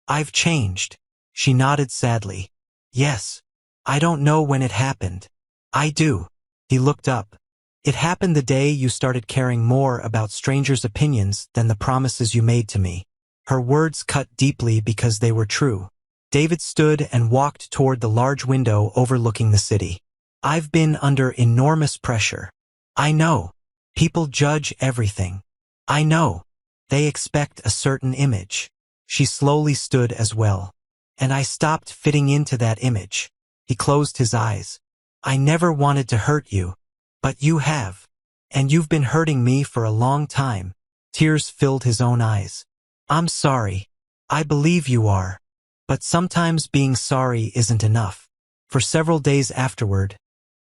"I've changed." She nodded sadly. "Yes. I don't know when it happened." "I do." He looked up. "It happened the day you started caring more about strangers' opinions than the promises you made to me." Her words cut deeply because they were true. David stood and walked toward the large window overlooking the city. "I've been under enormous pressure. I know. People judge everything. I know. They expect a certain image." She slowly stood as well. "And I stopped fitting into that image." He closed his eyes. "I never wanted to hurt you. But you have. And you've been hurting me for a long time." Tears filled his own eyes. "I'm sorry. I believe you are. But sometimes being sorry isn't enough." For several days afterward,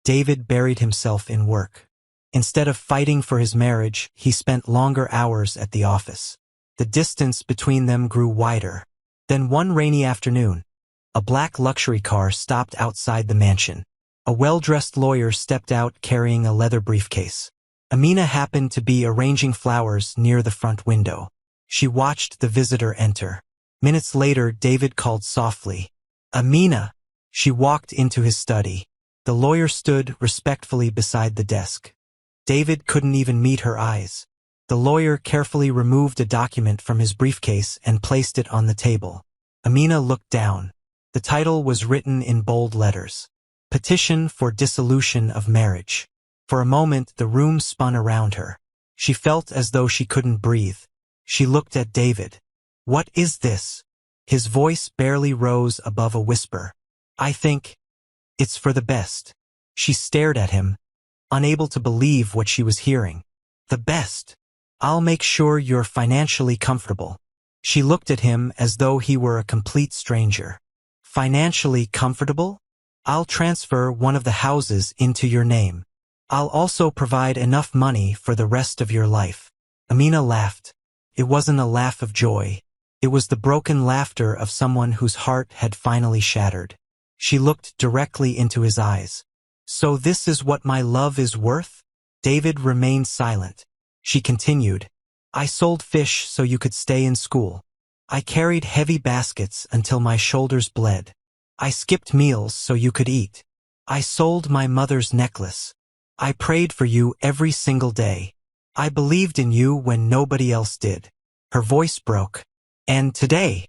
David buried himself in work. Instead of fighting for his marriage, he spent longer hours at the office. The distance between them grew wider. Then one rainy afternoon, a black luxury car stopped outside the mansion. A well-dressed lawyer stepped out carrying a leather briefcase. Amina happened to be arranging flowers near the front window. She watched the visitor enter. Minutes later, David called softly, "Amina." She walked into his study. The lawyer stood respectfully beside the desk. David couldn't even meet her eyes. The lawyer carefully removed a document from his briefcase and placed it on the table. Amina looked down. The title was written in bold letters. "Petition for Dissolution of Marriage." For a moment, the room spun around her. She felt as though she couldn't breathe. She looked at David. "What is this?" His voice barely rose above a whisper. "I think it's for the best." She stared at him, unable to believe what she was hearing. "The best? I'll make sure you're financially comfortable." She looked at him as though he were a complete stranger. "Financially comfortable? I'll transfer one of the houses into your name. I'll also provide enough money for the rest of your life." Amina laughed. It wasn't a laugh of joy. It was the broken laughter of someone whose heart had finally shattered. She looked directly into his eyes. "So this is what my love is worth?" David remained silent. She continued, "I sold fish so you could stay in school. I carried heavy baskets until my shoulders bled. I skipped meals so you could eat. I sold my mother's necklace. I prayed for you every single day. I believed in you when nobody else did. Her voice broke. And today,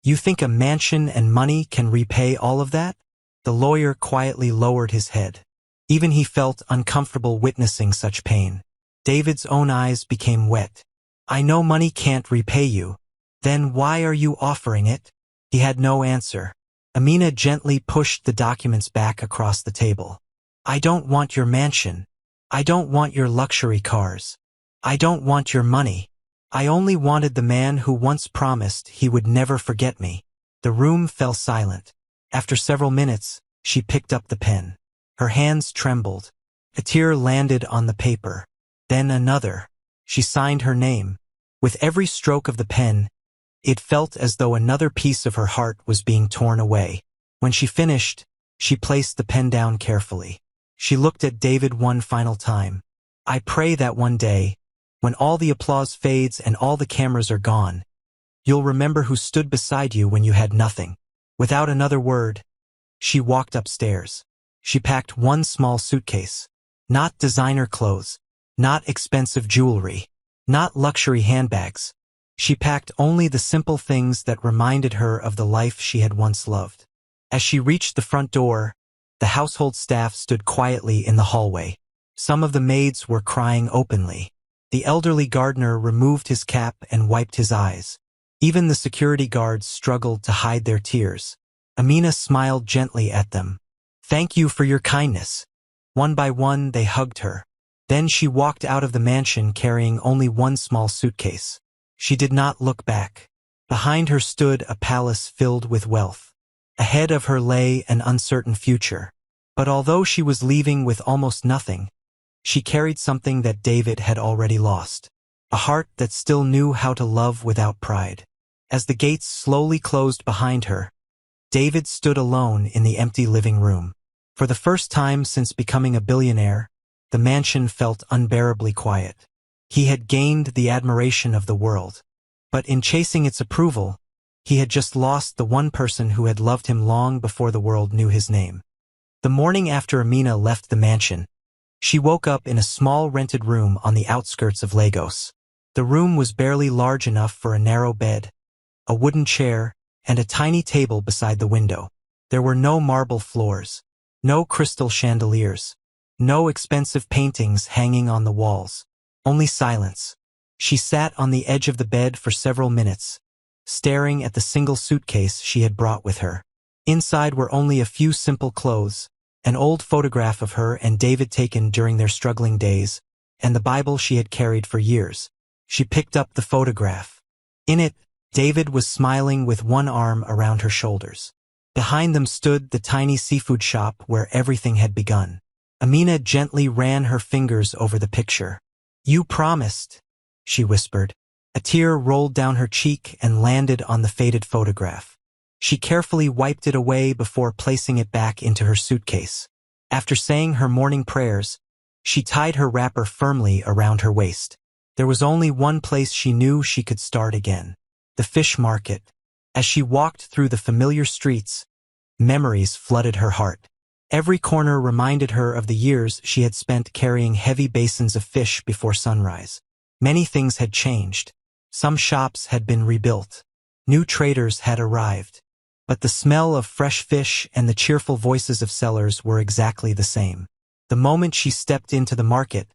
you think a mansion and money can repay all of that? The lawyer quietly lowered his head. Even he felt uncomfortable witnessing such pain. David's own eyes became wet. I know money can't repay you. Then why are you offering it? He had no answer. Amina gently pushed the documents back across the table. I don't want your mansion. I don't want your luxury cars. I don't want your money. I only wanted the man who once promised he would never forget me. The room fell silent. After several minutes, she picked up the pen. Her hands trembled. A tear landed on the paper. Then another. She signed her name. With every stroke of the pen, it felt as though another piece of her heart was being torn away. When she finished, she placed the pen down carefully. She looked at David one final time. I pray that one day, when all the applause fades and all the cameras are gone, you'll remember who stood beside you when you had nothing. Without another word, she walked upstairs. She packed one small suitcase. Not designer clothes, not expensive jewelry, not luxury handbags. She packed only the simple things that reminded her of the life she had once loved. As she reached the front door, the household staff stood quietly in the hallway. Some of the maids were crying openly. The elderly gardener removed his cap and wiped his eyes. Even the security guards struggled to hide their tears. Amina smiled gently at them. Thank you for your kindness. One by one, they hugged her. Then she walked out of the mansion carrying only one small suitcase. She did not look back. Behind her stood a palace filled with wealth. Ahead of her lay an uncertain future. But although she was leaving with almost nothing, she carried something that David had already lost. A heart that still knew how to love without pride. As the gates slowly closed behind her, David stood alone in the empty living room. For the first time since becoming a billionaire, the mansion felt unbearably quiet. He had gained the admiration of the world, but in chasing its approval, he had just lost the one person who had loved him long before the world knew his name. The morning after Amina left the mansion, she woke up in a small rented room on the outskirts of Lagos. The room was barely large enough for a narrow bed, a wooden chair, and a tiny table beside the window. There were no marble floors, no crystal chandeliers, no expensive paintings hanging on the walls, only silence. She sat on the edge of the bed for several minutes, staring at the single suitcase she had brought with her. Inside were only a few simple clothes, an old photograph of her and David taken during their struggling days, and the Bible she had carried for years. She picked up the photograph. In it, David was smiling with one arm around her shoulders. Behind them stood the tiny seafood shop where everything had begun. Amina gently ran her fingers over the picture. You promised, she whispered. A tear rolled down her cheek and landed on the faded photograph. She carefully wiped it away before placing it back into her suitcase. After saying her morning prayers, she tied her wrapper firmly around her waist. There was only one place she knew she could start again. The fish market. As she walked through the familiar streets, memories flooded her heart. Every corner reminded her of the years she had spent carrying heavy basins of fish before sunrise. Many things had changed. Some shops had been rebuilt. New traders had arrived. But the smell of fresh fish and the cheerful voices of sellers were exactly the same. The moment she stepped into the market,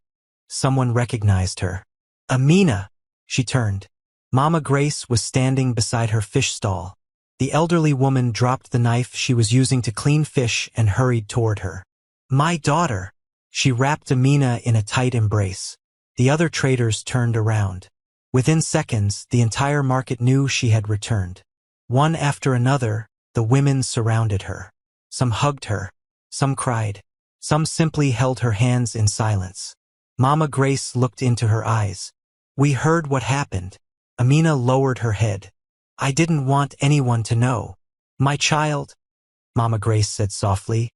someone recognized her. Amina! She turned. Mama Grace was standing beside her fish stall. The elderly woman dropped the knife she was using to clean fish and hurried toward her. My daughter! She wrapped Amina in a tight embrace. The other traders turned around. Within seconds, the entire market knew she had returned. One after another, the women surrounded her. Some hugged her, some cried, some simply held her hands in silence. Mama Grace looked into her eyes. We heard what happened. Amina lowered her head. I didn't want anyone to know. My child, Mama Grace said softly.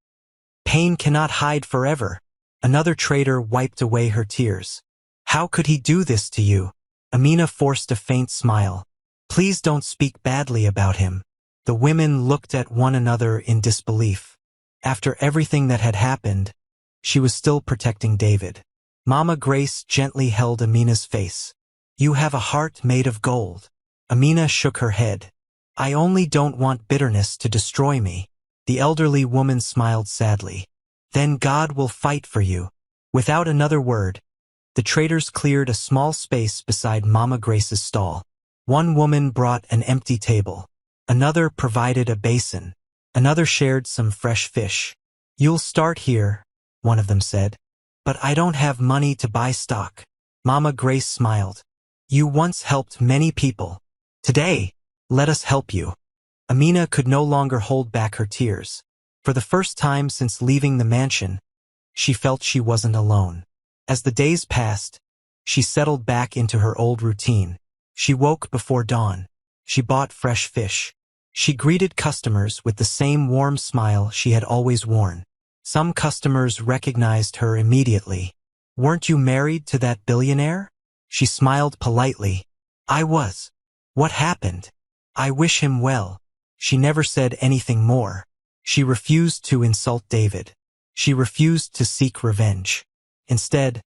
Pain cannot hide forever. Another trader wiped away her tears. How could he do this to you? Amina forced a faint smile. Please don't speak badly about him. The women looked at one another in disbelief. After everything that had happened, She was still protecting David. Mama Grace gently held Amina's face. "You have a heart made of gold." Amina shook her head. "I only don't want bitterness to destroy me." The elderly woman smiled sadly. "Then God will fight for you." Without another word, the traders cleared a small space beside Mama Grace's stall. One woman brought an empty table. Another provided a basin. Another shared some fresh fish. "You'll start here," one of them said. "But I don't have money to buy stock." Mama Grace smiled. "You once helped many people. Today, let us help you." Amina could no longer hold back her tears. For the first time since leaving the mansion, she felt she wasn't alone. As the days passed, she settled back into her old routine. She woke before dawn. She bought fresh fish. She greeted customers with the same warm smile she had always worn. Some customers recognized her immediately. "Weren't you married to that billionaire?" She smiled politely. "I was." "What happened?" "I wish him well." She never said anything more. She refused to insult David. She refused to seek revenge. Instead,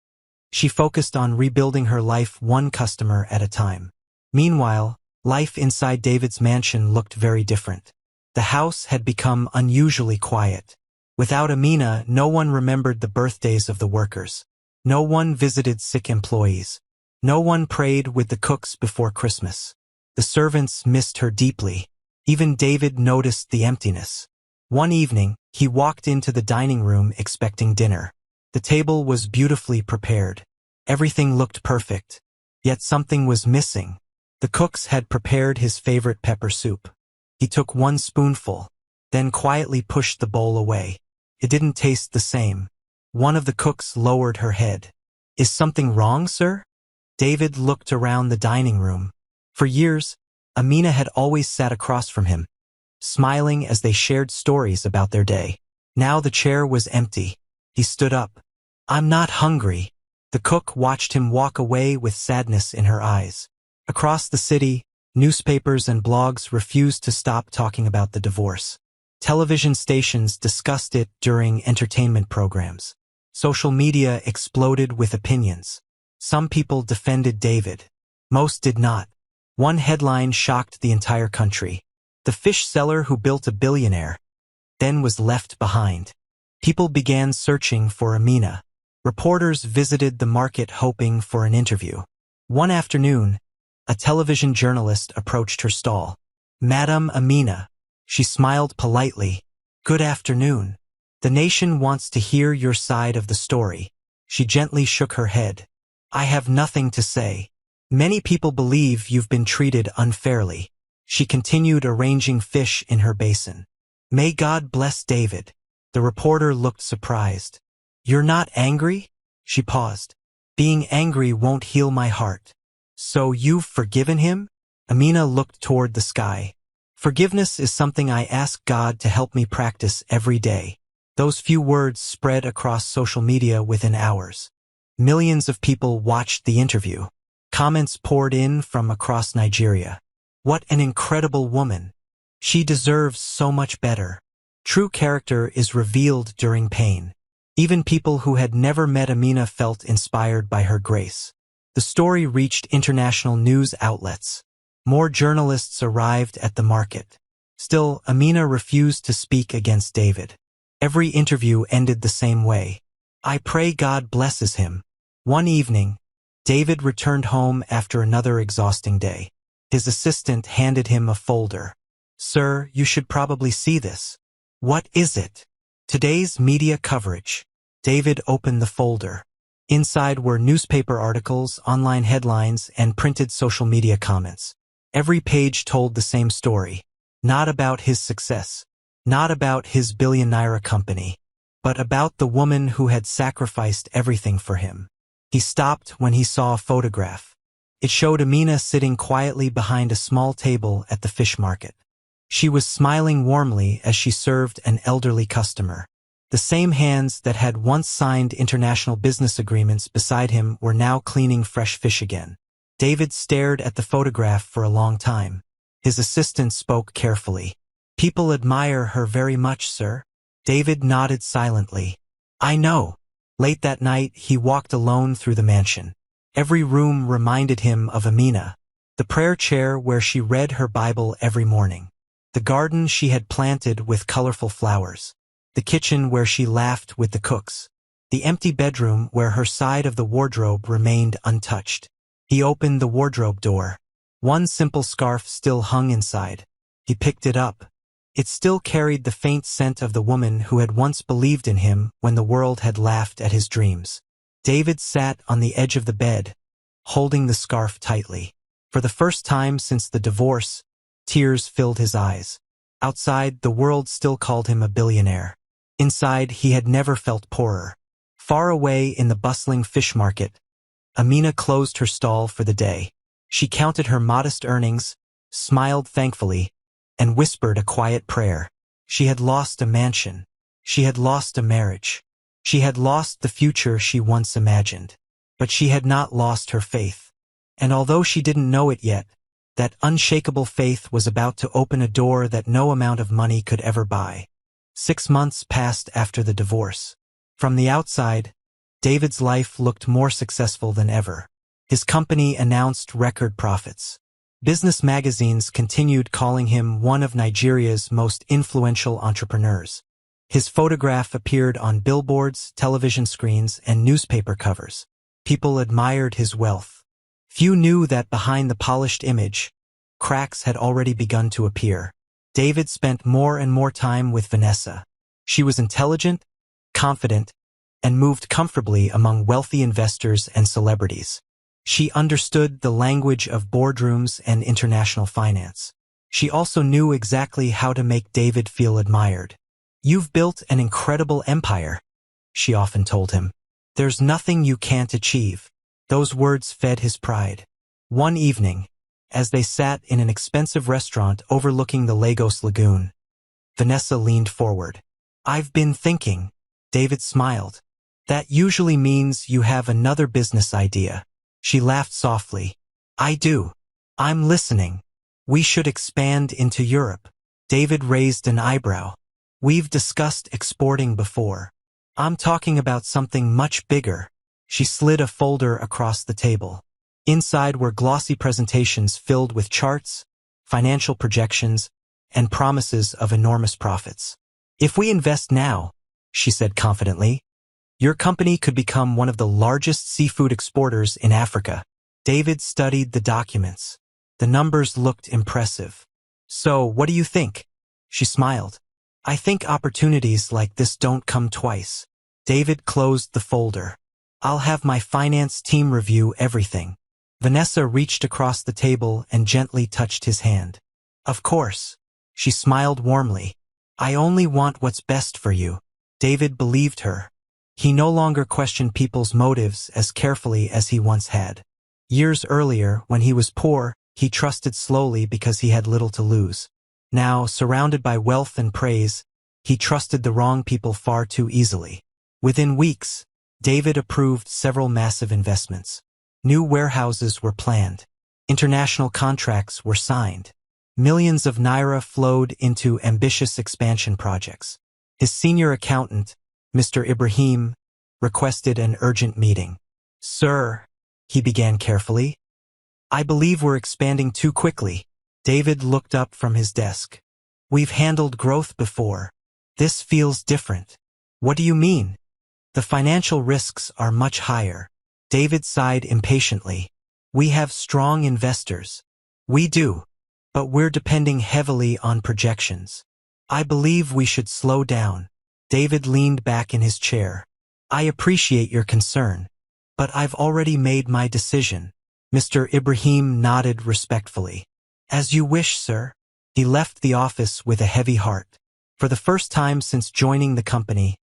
she focused on rebuilding her life one customer at a time. Meanwhile, life inside David's mansion looked very different. The house had become unusually quiet. Without Amina, no one remembered the birthdays of the workers. No one visited sick employees. No one prayed with the cooks before Christmas. The servants missed her deeply. Even David noticed the emptiness. One evening, he walked into the dining room expecting dinner. The table was beautifully prepared. Everything looked perfect. Yet something was missing. The cooks had prepared his favorite pepper soup. He took one spoonful, then quietly pushed the bowl away. It didn't taste the same. One of the cooks lowered her head. "Is something wrong, sir?" David looked around the dining room. For years, Amina had always sat across from him, smiling as they shared stories about their day. Now the chair was empty. He stood up. "I'm not hungry." The cook watched him walk away with sadness in her eyes. Across the city, newspapers and blogs refused to stop talking about the divorce. Television stations discussed it during entertainment programs. Social media exploded with opinions. Some people defended David. Most did not. One headline shocked the entire country. "The fish seller who built a billionaire, then was left behind." People began searching for Amina. Reporters visited the market hoping for an interview. One afternoon, a television journalist approached her stall. "Madam Amina." She smiled politely. "Good afternoon. The nation wants to hear your side of the story." She gently shook her head. "I have nothing to say. Many people believe you've been treated unfairly." She continued arranging fish in her basin. "May God bless David." The reporter looked surprised. "You're not angry?" She paused. "Being angry won't heal my heart." "So you've forgiven him?" Amina looked toward the sky. "Forgiveness is something I ask God to help me practice every day." Those few words spread across social media within hours. Millions of people watched the interview. Comments poured in from across Nigeria. "What an incredible woman. She deserves so much better." True character is revealed during pain. Even people who had never met Amina felt inspired by her grace. The story reached international news outlets. More journalists arrived at the market. Still, Amina refused to speak against David. Every interview ended the same way. "I pray God blesses him." One evening, David returned home after another exhausting day. His assistant handed him a folder. "Sir, you should probably see this." "What is it?" "Today's media coverage." David opened the folder. Inside were newspaper articles, online headlines, and printed social media comments. Every page told the same story. Not about his success. Not about his billionaire company. But about the woman who had sacrificed everything for him. He stopped when he saw a photograph. It showed Amina sitting quietly behind a small table at the fish market. She was smiling warmly as she served an elderly customer. The same hands that had once signed international business agreements beside him were now cleaning fresh fish again. David stared at the photograph for a long time. His assistant spoke carefully. "People admire her very much, sir." David nodded silently. "I know. Late that night, he walked alone through the mansion. Every room reminded him of Amina. The prayer chair where she read her Bible every morning. The garden she had planted with colorful flowers. The kitchen where she laughed with the cooks. The empty bedroom where her side of the wardrobe remained untouched. He opened the wardrobe door. One simple scarf still hung inside. He picked it up. It still carried the faint scent of the woman who had once believed in him when the world had laughed at his dreams. David sat on the edge of the bed, holding the scarf tightly. For the first time since the divorce, tears filled his eyes. Outside, the world still called him a billionaire. Inside, he had never felt poorer. Far away in the bustling fish market, Amina closed her stall for the day. She counted her modest earnings, smiled thankfully, and whispered a quiet prayer. She had lost a mansion. She had lost a marriage. She had lost the future she once imagined. But she had not lost her faith. And although she didn't know it yet, that unshakable faith was about to open a door that no amount of money could ever buy. 6 months passed after the divorce. From the outside, David's life looked more successful than ever. His company announced record profits. Business magazines continued calling him one of Nigeria's most influential entrepreneurs. His photograph appeared on billboards, television screens, and newspaper covers. People admired his wealth. Few knew that behind the polished image, cracks had already begun to appear. David spent more and more time with Vanessa. She was intelligent, confident, and moved comfortably among wealthy investors and celebrities. She understood the language of boardrooms and international finance. She also knew exactly how to make David feel admired. "You've built an incredible empire," she often told him. "There's nothing you can't achieve." Those words fed his pride. One evening, as they sat in an expensive restaurant overlooking the Lagos Lagoon, Vanessa leaned forward. "I've been thinking," David smiled. "That usually means you have another business idea." She laughed softly. "I do. I'm listening. We should expand into Europe." David raised an eyebrow. "We've discussed exporting before. I'm talking about something much bigger." She slid a folder across the table. Inside were glossy presentations filled with charts, financial projections, and promises of enormous profits. "If we invest now," she said confidently, "your company could become one of the largest seafood exporters in Africa." David studied the documents. The numbers looked impressive. "So, what do you think?" She smiled. "I think opportunities like this don't come twice." David closed the folder. "I'll have my finance team review everything." Vanessa reached across the table and gently touched his hand. "Of course." She smiled warmly. "I only want what's best for you." David believed her. He no longer questioned people's motives as carefully as he once had. Years earlier, when he was poor, he trusted slowly because he had little to lose. Now, surrounded by wealth and praise, he trusted the wrong people far too easily. Within weeks, David approved several massive investments. New warehouses were planned. International contracts were signed. Millions of naira flowed into ambitious expansion projects. His senior accountant, Mr. Ibrahim, requested an urgent meeting. "Sir," he began carefully, "I believe we're expanding too quickly." David looked up from his desk. "We've handled growth before. This feels different." "What do you mean?" "The financial risks are much higher." David sighed impatiently. "We have strong investors." "We do, but we're depending heavily on projections. I believe we should slow down." David leaned back in his chair. "I appreciate your concern, but I've already made my decision." Mr. Ibrahim nodded respectfully. "As you wish, sir." He left the office with a heavy heart. For the first time since joining the company,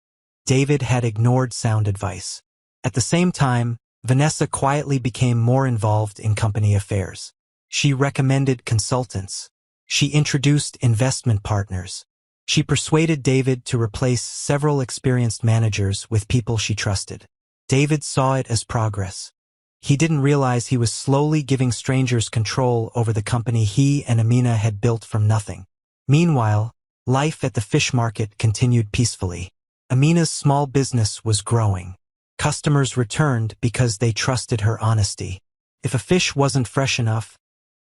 David had ignored sound advice. At the same time, Vanessa quietly became more involved in company affairs. She recommended consultants. She introduced investment partners. She persuaded David to replace several experienced managers with people she trusted. David saw it as progress. He didn't realize he was slowly giving strangers control over the company he and Amina had built from nothing. Meanwhile, life at the fish market continued peacefully. Amina's small business was growing. Customers returned because they trusted her honesty. If a fish wasn't fresh enough,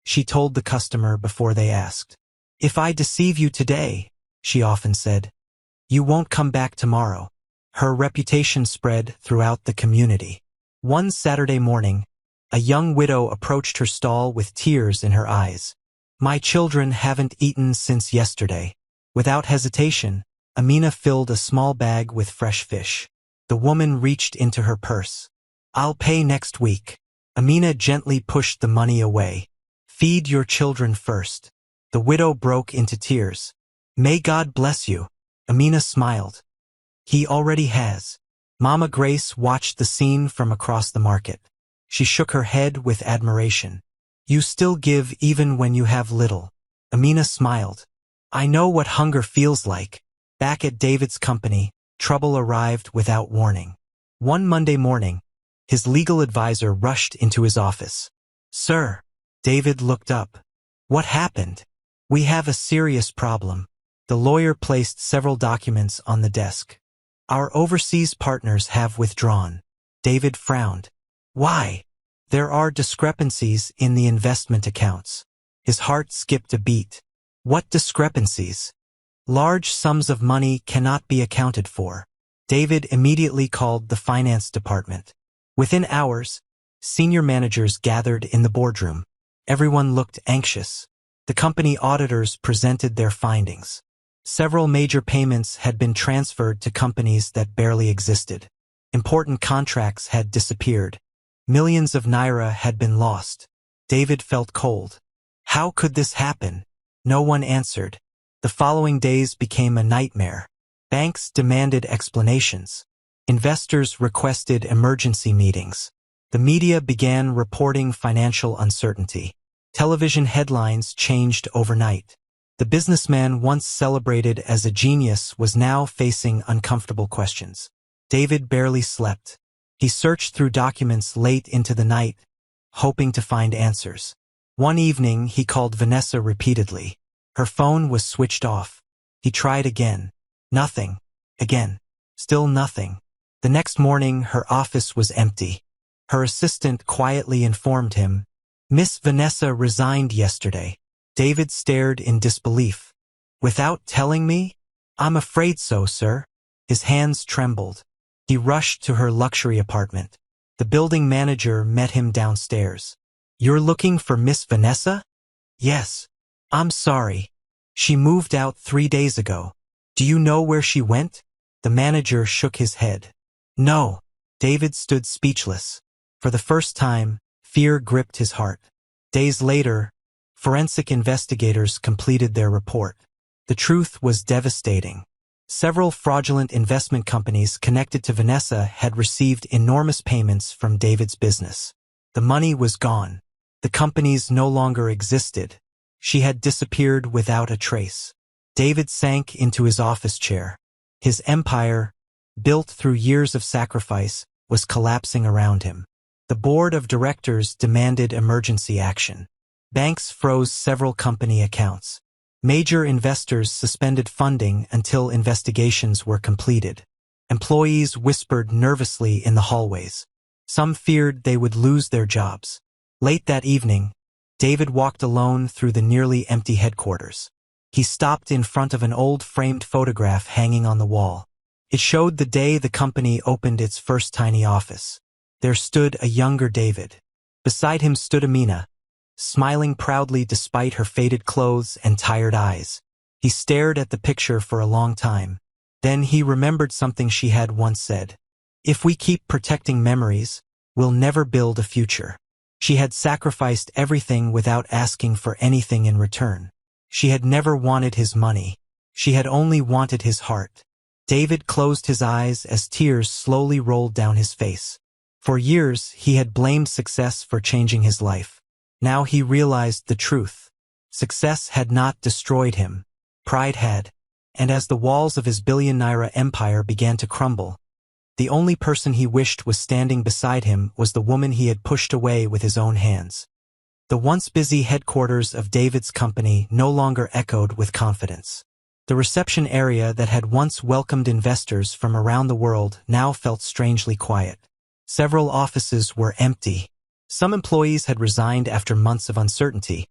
she told the customer before they asked. "If I deceive you today," she often said, "you won't come back tomorrow." Her reputation spread throughout the community. One Saturday morning, a young widow approached her stall with tears in her eyes. "My children haven't eaten since yesterday." Without hesitation, Amina filled a small bag with fresh fish. The woman reached into her purse. "I'll pay next week." Amina gently pushed the money away. "Feed your children first." The widow broke into tears. "May God bless you." Amina smiled. "He already has." Mama Grace watched the scene from across the market. She shook her head with admiration. "You still give even when you have little." Amina smiled. "I know what hunger feels like." Back at David's company, trouble arrived without warning. One Monday morning, his legal advisor rushed into his office. "Sir." David looked up. "What happened?" "We have a serious problem." The lawyer placed several documents on the desk. "Our overseas partners have withdrawn." David frowned. "Why?" "There are discrepancies in the investment accounts." His heart skipped a beat. "What discrepancies?" "Large sums of money cannot be accounted for." David immediately called the finance department. Within hours, senior managers gathered in the boardroom. Everyone looked anxious. The company auditors presented their findings. Several major payments had been transferred to companies that barely existed. Important contracts had disappeared. Millions of naira had been lost. David felt cold. How could this happen? No one answered. The following days became a nightmare. Banks demanded explanations. Investors requested emergency meetings. The media began reporting financial uncertainty. Television headlines changed overnight. The businessman once celebrated as a genius was now facing uncomfortable questions. David barely slept. He searched through documents late into the night, hoping to find answers. One evening, he called Vanessa repeatedly. Her phone was switched off. He tried again. Nothing. Again. Still nothing. The next morning, her office was empty. Her assistant quietly informed him, "Miss Vanessa resigned yesterday." David stared in disbelief. "Without telling me?" "I'm afraid so, sir." His hands trembled. He rushed to her luxury apartment. The building manager met him downstairs. "You're looking for Miss Vanessa?" "Yes." "I'm sorry. She moved out 3 days ago." "Do you know where she went?" The manager shook his head. "No." David stood speechless. For the first time, fear gripped his heart. Days later, forensic investigators completed their report. The truth was devastating. Several fraudulent investment companies connected to Vanessa had received enormous payments from David's business. The money was gone. The companies no longer existed. She had disappeared without a trace. David sank into his office chair. His empire, built through years of sacrifice, was collapsing around him. The board of directors demanded emergency action. Banks froze several company accounts. Major investors suspended funding until investigations were completed. Employees whispered nervously in the hallways. Some feared they would lose their jobs. Late that evening, David walked alone through the nearly empty headquarters. He stopped in front of an old framed photograph hanging on the wall. It showed the day the company opened its first tiny office. There stood a younger David. Beside him stood Amina, smiling proudly despite her faded clothes and tired eyes. He stared at the picture for a long time. Then he remembered something she had once said. "If we keep protecting memories, we'll never build a future." She had sacrificed everything without asking for anything in return. She had never wanted his money. She had only wanted his heart. David closed his eyes as tears slowly rolled down his face. For years, he had blamed success for changing his life. Now he realized the truth. Success had not destroyed him. Pride had. And as the walls of his billion-naira empire began to crumble, the only person he wished was standing beside him was the woman he had pushed away with his own hands. The once busy headquarters of David's company no longer echoed with confidence. The reception area that had once welcomed investors from around the world now felt strangely quiet. Several offices were empty. Some employees had resigned after months of uncertainty,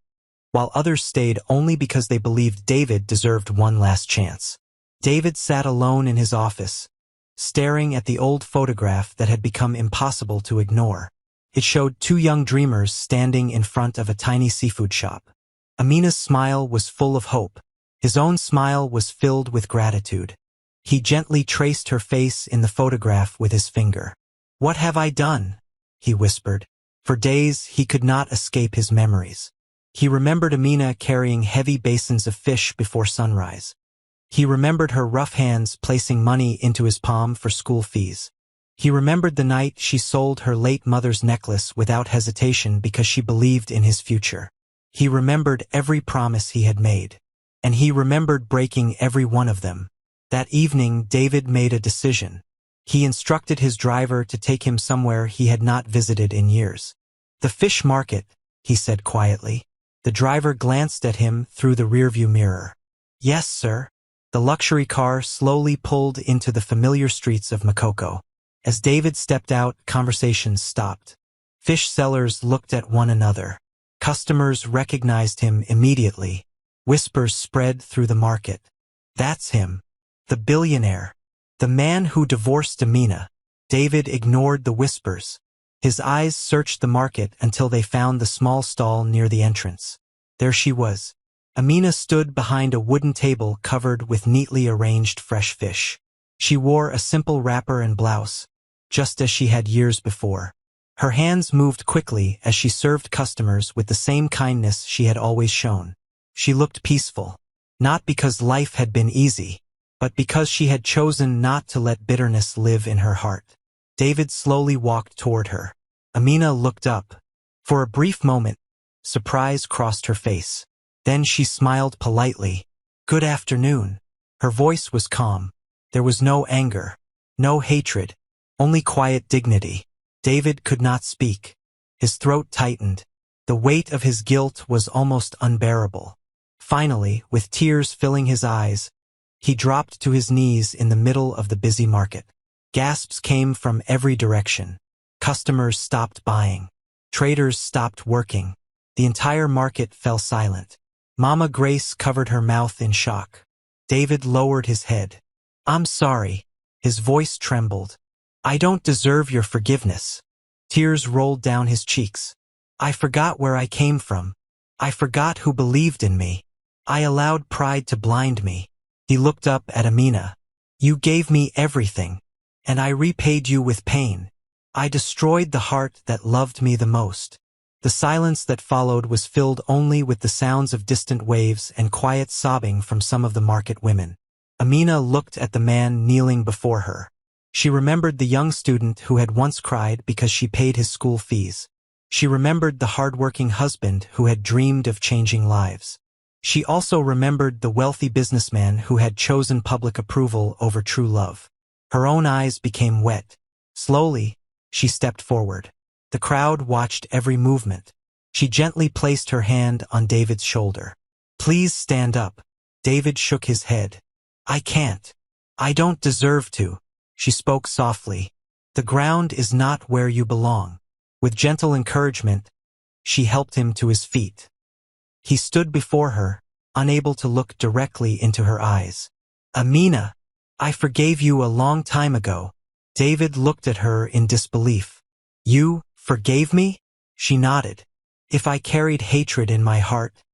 while others stayed only because they believed David deserved one last chance. David sat alone in his office, staring at the old photograph that had become impossible to ignore. It showed two young dreamers standing in front of a tiny seafood shop. Amina's smile was full of hope. His own smile was filled with gratitude. He gently traced her face in the photograph with his finger. "What have I done?" he whispered. For days he could not escape his memories. He remembered Amina carrying heavy basins of fish before sunrise. He remembered her rough hands placing money into his palm for school fees. He remembered the night she sold her late mother's necklace without hesitation because she believed in his future. He remembered every promise he had made, and he remembered breaking every one of them. That evening, David made a decision. He instructed his driver to take him somewhere he had not visited in years. "The fish market," he said quietly. The driver glanced at him through the rearview mirror. "Yes, sir." The luxury car slowly pulled into the familiar streets of Makoko. As David stepped out, conversations stopped. Fish sellers looked at one another. Customers recognized him immediately. Whispers spread through the market. "That's him. The billionaire. The man who divorced Amina." David ignored the whispers. His eyes searched the market until they found the small stall near the entrance. There she was. Amina stood behind a wooden table covered with neatly arranged fresh fish. She wore a simple wrapper and blouse, just as she had years before. Her hands moved quickly as she served customers with the same kindness she had always shown. She looked peaceful, not because life had been easy, but because she had chosen not to let bitterness live in her heart. David slowly walked toward her. Amina looked up. For a brief moment, surprise crossed her face. Then she smiled politely. "Good afternoon." Her voice was calm. There was no anger, no hatred, only quiet dignity. David could not speak. His throat tightened. The weight of his guilt was almost unbearable. Finally, with tears filling his eyes, he dropped to his knees in the middle of the busy market. Gasps came from every direction. Customers stopped buying. Traders stopped working. The entire market fell silent. Mama Grace covered her mouth in shock. David lowered his head. "I'm sorry." His voice trembled. "I don't deserve your forgiveness." Tears rolled down his cheeks. "I forgot where I came from. I forgot who believed in me. I allowed pride to blind me." He looked up at Amina. "You gave me everything, and I repaid you with pain. I destroyed the heart that loved me the most." The silence that followed was filled only with the sounds of distant waves and quiet sobbing from some of the market women. Amina looked at the man kneeling before her. She remembered the young student who had once cried because she paid his school fees. She remembered the hard-working husband who had dreamed of changing lives. She also remembered the wealthy businessman who had chosen public approval over true love. Her own eyes became wet. Slowly, she stepped forward. The crowd watched every movement. She gently placed her hand on David's shoulder. "Please stand up." David shook his head. "I can't. I don't deserve to." She spoke softly. "The ground is not where you belong." With gentle encouragement, she helped him to his feet. He stood before her, unable to look directly into her eyes. "Amina, I forgave you a long time ago." David looked at her in disbelief. "You forgave me?" She nodded. "If I carried hatred in my heart,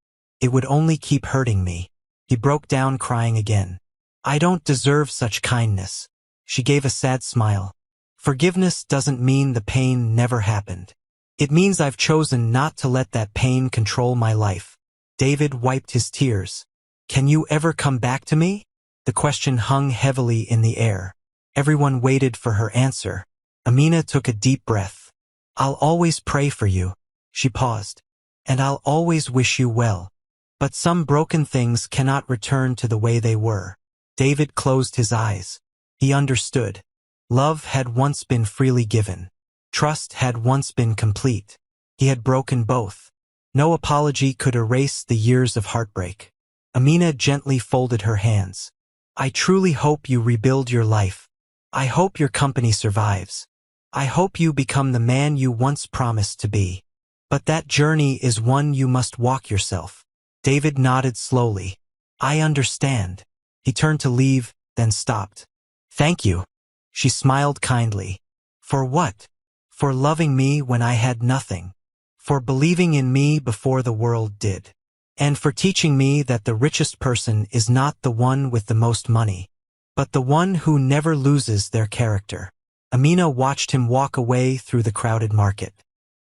it would only keep hurting me." He broke down crying again. "I don't deserve such kindness." She gave a sad smile. "Forgiveness doesn't mean the pain never happened. It means I've chosen not to let that pain control my life." David wiped his tears. "Can you ever come back to me?" The question hung heavily in the air. Everyone waited for her answer. Amina took a deep breath. "I'll always pray for you." She paused. "And I'll always wish you well. But some broken things cannot return to the way they were." David closed his eyes. He understood. Love had once been freely given. Trust had once been complete. He had broken both. No apology could erase the years of heartbreak. Amina gently folded her hands. I truly hope you rebuild your life. I hope your company survives. I hope you become the man you once promised to be. But that journey is one you must walk yourself. David nodded slowly. I understand. He turned to leave, then stopped. Thank you. She smiled kindly. For what? For loving me when I had nothing. For believing in me before the world did. And for teaching me that the richest person is not the one with the most money, but the one who never loses their character. Amina watched him walk away through the crowded market.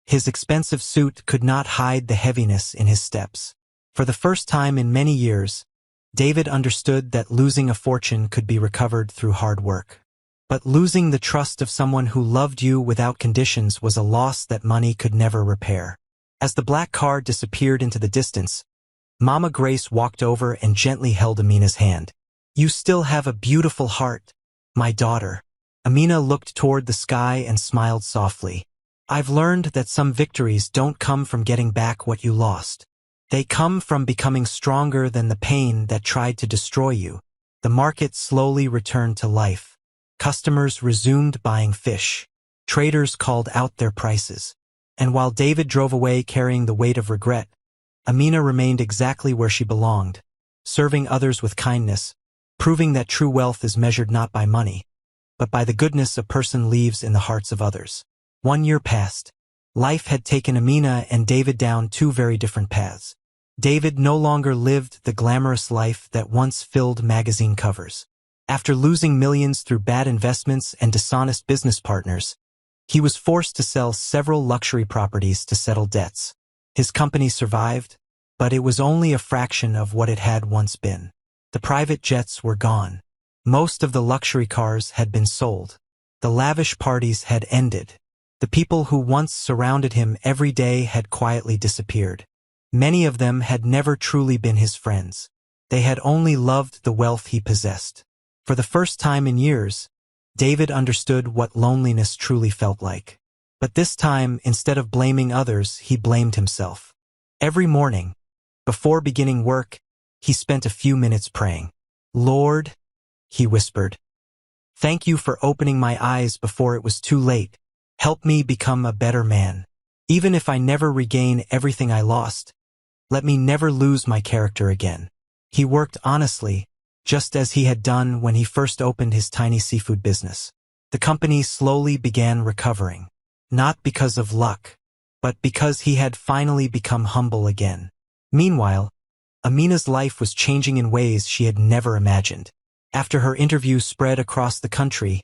His expensive suit could not hide the heaviness in his steps. For the first time in many years, David understood that losing a fortune could be recovered through hard work. But losing the trust of someone who loved you without conditions was a loss that money could never repair. As the black car disappeared into the distance, Mama Grace walked over and gently held Amina's hand. You still have a beautiful heart, my daughter. Amina looked toward the sky and smiled softly. I've learned that some victories don't come from getting back what you lost. They come from becoming stronger than the pain that tried to destroy you. The market slowly returned to life. Customers resumed buying fish. Traders called out their prices. And while David drove away carrying the weight of regret, Amina remained exactly where she belonged, serving others with kindness, proving that true wealth is measured not by money, but by the goodness a person leaves in the hearts of others. 1 year passed. Life had taken Amina and David down two very different paths. David no longer lived the glamorous life that once filled magazine covers. After losing millions through bad investments and dishonest business partners, he was forced to sell several luxury properties to settle debts. His company survived, but it was only a fraction of what it had once been. The private jets were gone. Most of the luxury cars had been sold. The lavish parties had ended. The people who once surrounded him every day had quietly disappeared. Many of them had never truly been his friends. They had only loved the wealth he possessed. For the first time in years, David understood what loneliness truly felt like. But this time, instead of blaming others, he blamed himself. Every morning, before beginning work, he spent a few minutes praying. Lord, he whispered, thank you for opening my eyes before it was too late. Help me become a better man. Even if I never regain everything I lost, let me never lose my character again. He worked honestly, just as he had done when he first opened his tiny seafood business. The company slowly began recovering, not because of luck, but because he had finally become humble again. Meanwhile, Amina's life was changing in ways she had never imagined. After her interview spread across the country,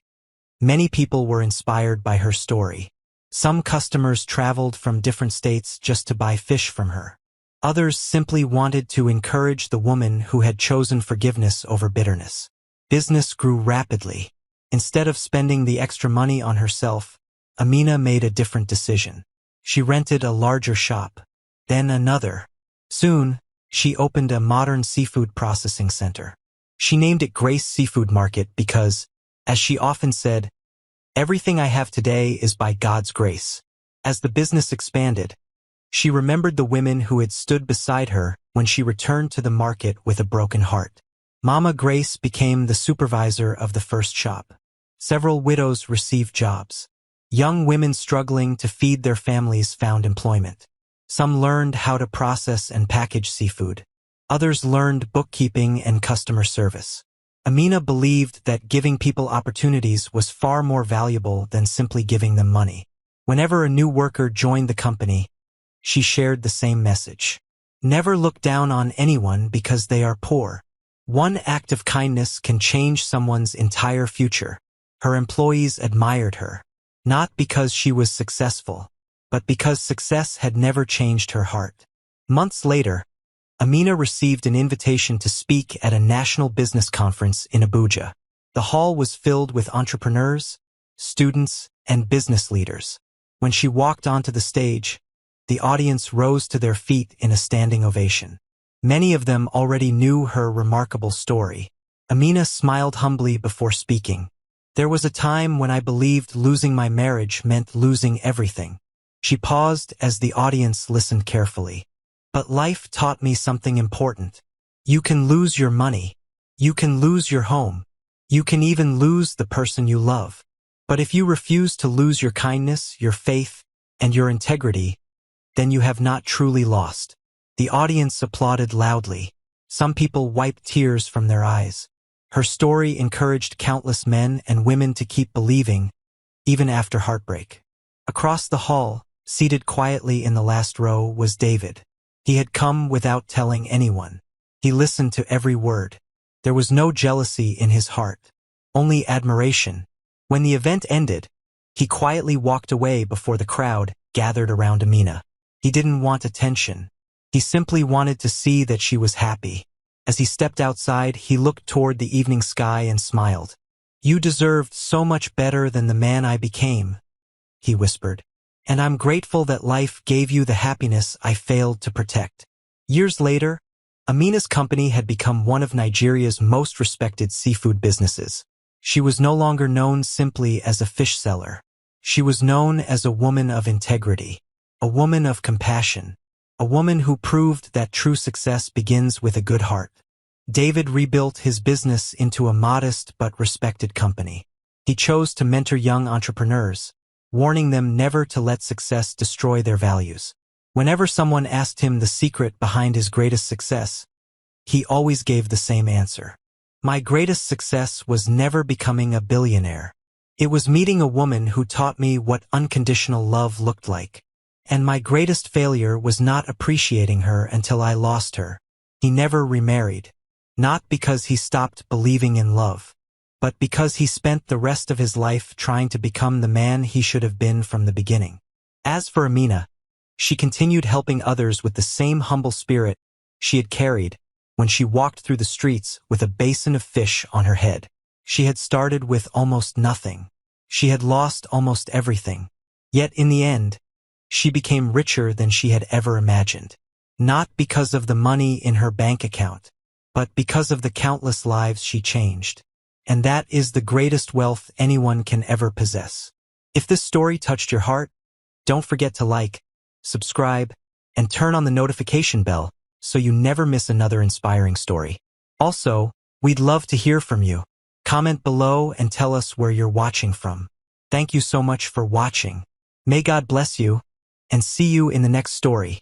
many people were inspired by her story. Some customers traveled from different states just to buy fish from her. Others simply wanted to encourage the woman who had chosen forgiveness over bitterness. Business grew rapidly. Instead of spending the extra money on herself, Amina made a different decision. She rented a larger shop, then another. Soon, she opened a modern seafood processing center. She named it Grace Seafood Market because, as she often said, everything I have today is by God's grace. As the business expanded, she remembered the women who had stood beside her when she returned to the market with a broken heart. Mama Grace became the supervisor of the first shop. Several widows received jobs. Young women struggling to feed their families found employment. Some learned how to process and package seafood. Others learned bookkeeping and customer service. Amina believed that giving people opportunities was far more valuable than simply giving them money. Whenever a new worker joined the company, she shared the same message. Never look down on anyone because they are poor. One act of kindness can change someone's entire future. Her employees admired her, not because she was successful, but because success had never changed her heart. Months later, Amina received an invitation to speak at a national business conference in Abuja. The hall was filled with entrepreneurs, students, and business leaders. When she walked onto the stage, the audience rose to their feet in a standing ovation. Many of them already knew her remarkable story. Amina smiled humbly before speaking. There was a time when I believed losing my marriage meant losing everything. She paused as the audience listened carefully. But life taught me something important. You can lose your money. You can lose your home. You can even lose the person you love. But if you refuse to lose your kindness, your faith, and your integrity, then you have not truly lost. The audience applauded loudly. Some people wiped tears from their eyes. Her story encouraged countless men and women to keep believing, even after heartbreak. Across the hall, seated quietly in the last row, was David. He had come without telling anyone. He listened to every word. There was no jealousy in his heart, only admiration. When the event ended, he quietly walked away before the crowd gathered around Amina. He didn't want attention. He simply wanted to see that she was happy. As he stepped outside, he looked toward the evening sky and smiled. "You deserved so much better than the man I became," he whispered. "And I'm grateful that life gave you the happiness I failed to protect." Years later, Amina's company had become one of Nigeria's most respected seafood businesses. She was no longer known simply as a fish seller. She was known as a woman of integrity, a woman of compassion, a woman who proved that true success begins with a good heart. David rebuilt his business into a modest but respected company. He chose to mentor young entrepreneurs, warning them never to let success destroy their values. Whenever someone asked him the secret behind his greatest success, he always gave the same answer. "My greatest success was never becoming a billionaire. It was meeting a woman who taught me what unconditional love looked like. And my greatest failure was not appreciating her until I lost her." He never remarried, not because he stopped believing in love, but because he spent the rest of his life trying to become the man he should have been from the beginning. As for Amina, she continued helping others with the same humble spirit she had carried when she walked through the streets with a basin of fish on her head. She had started with almost nothing. She had lost almost everything. Yet in the end, she became richer than she had ever imagined. Not because of the money in her bank account, but because of the countless lives she changed. And that is the greatest wealth anyone can ever possess. If this story touched your heart, don't forget to like, subscribe, and turn on the notification bell so you never miss another inspiring story. Also, we'd love to hear from you. Comment below and tell us where you're watching from. Thank you so much for watching. May God bless you, and see you in the next story.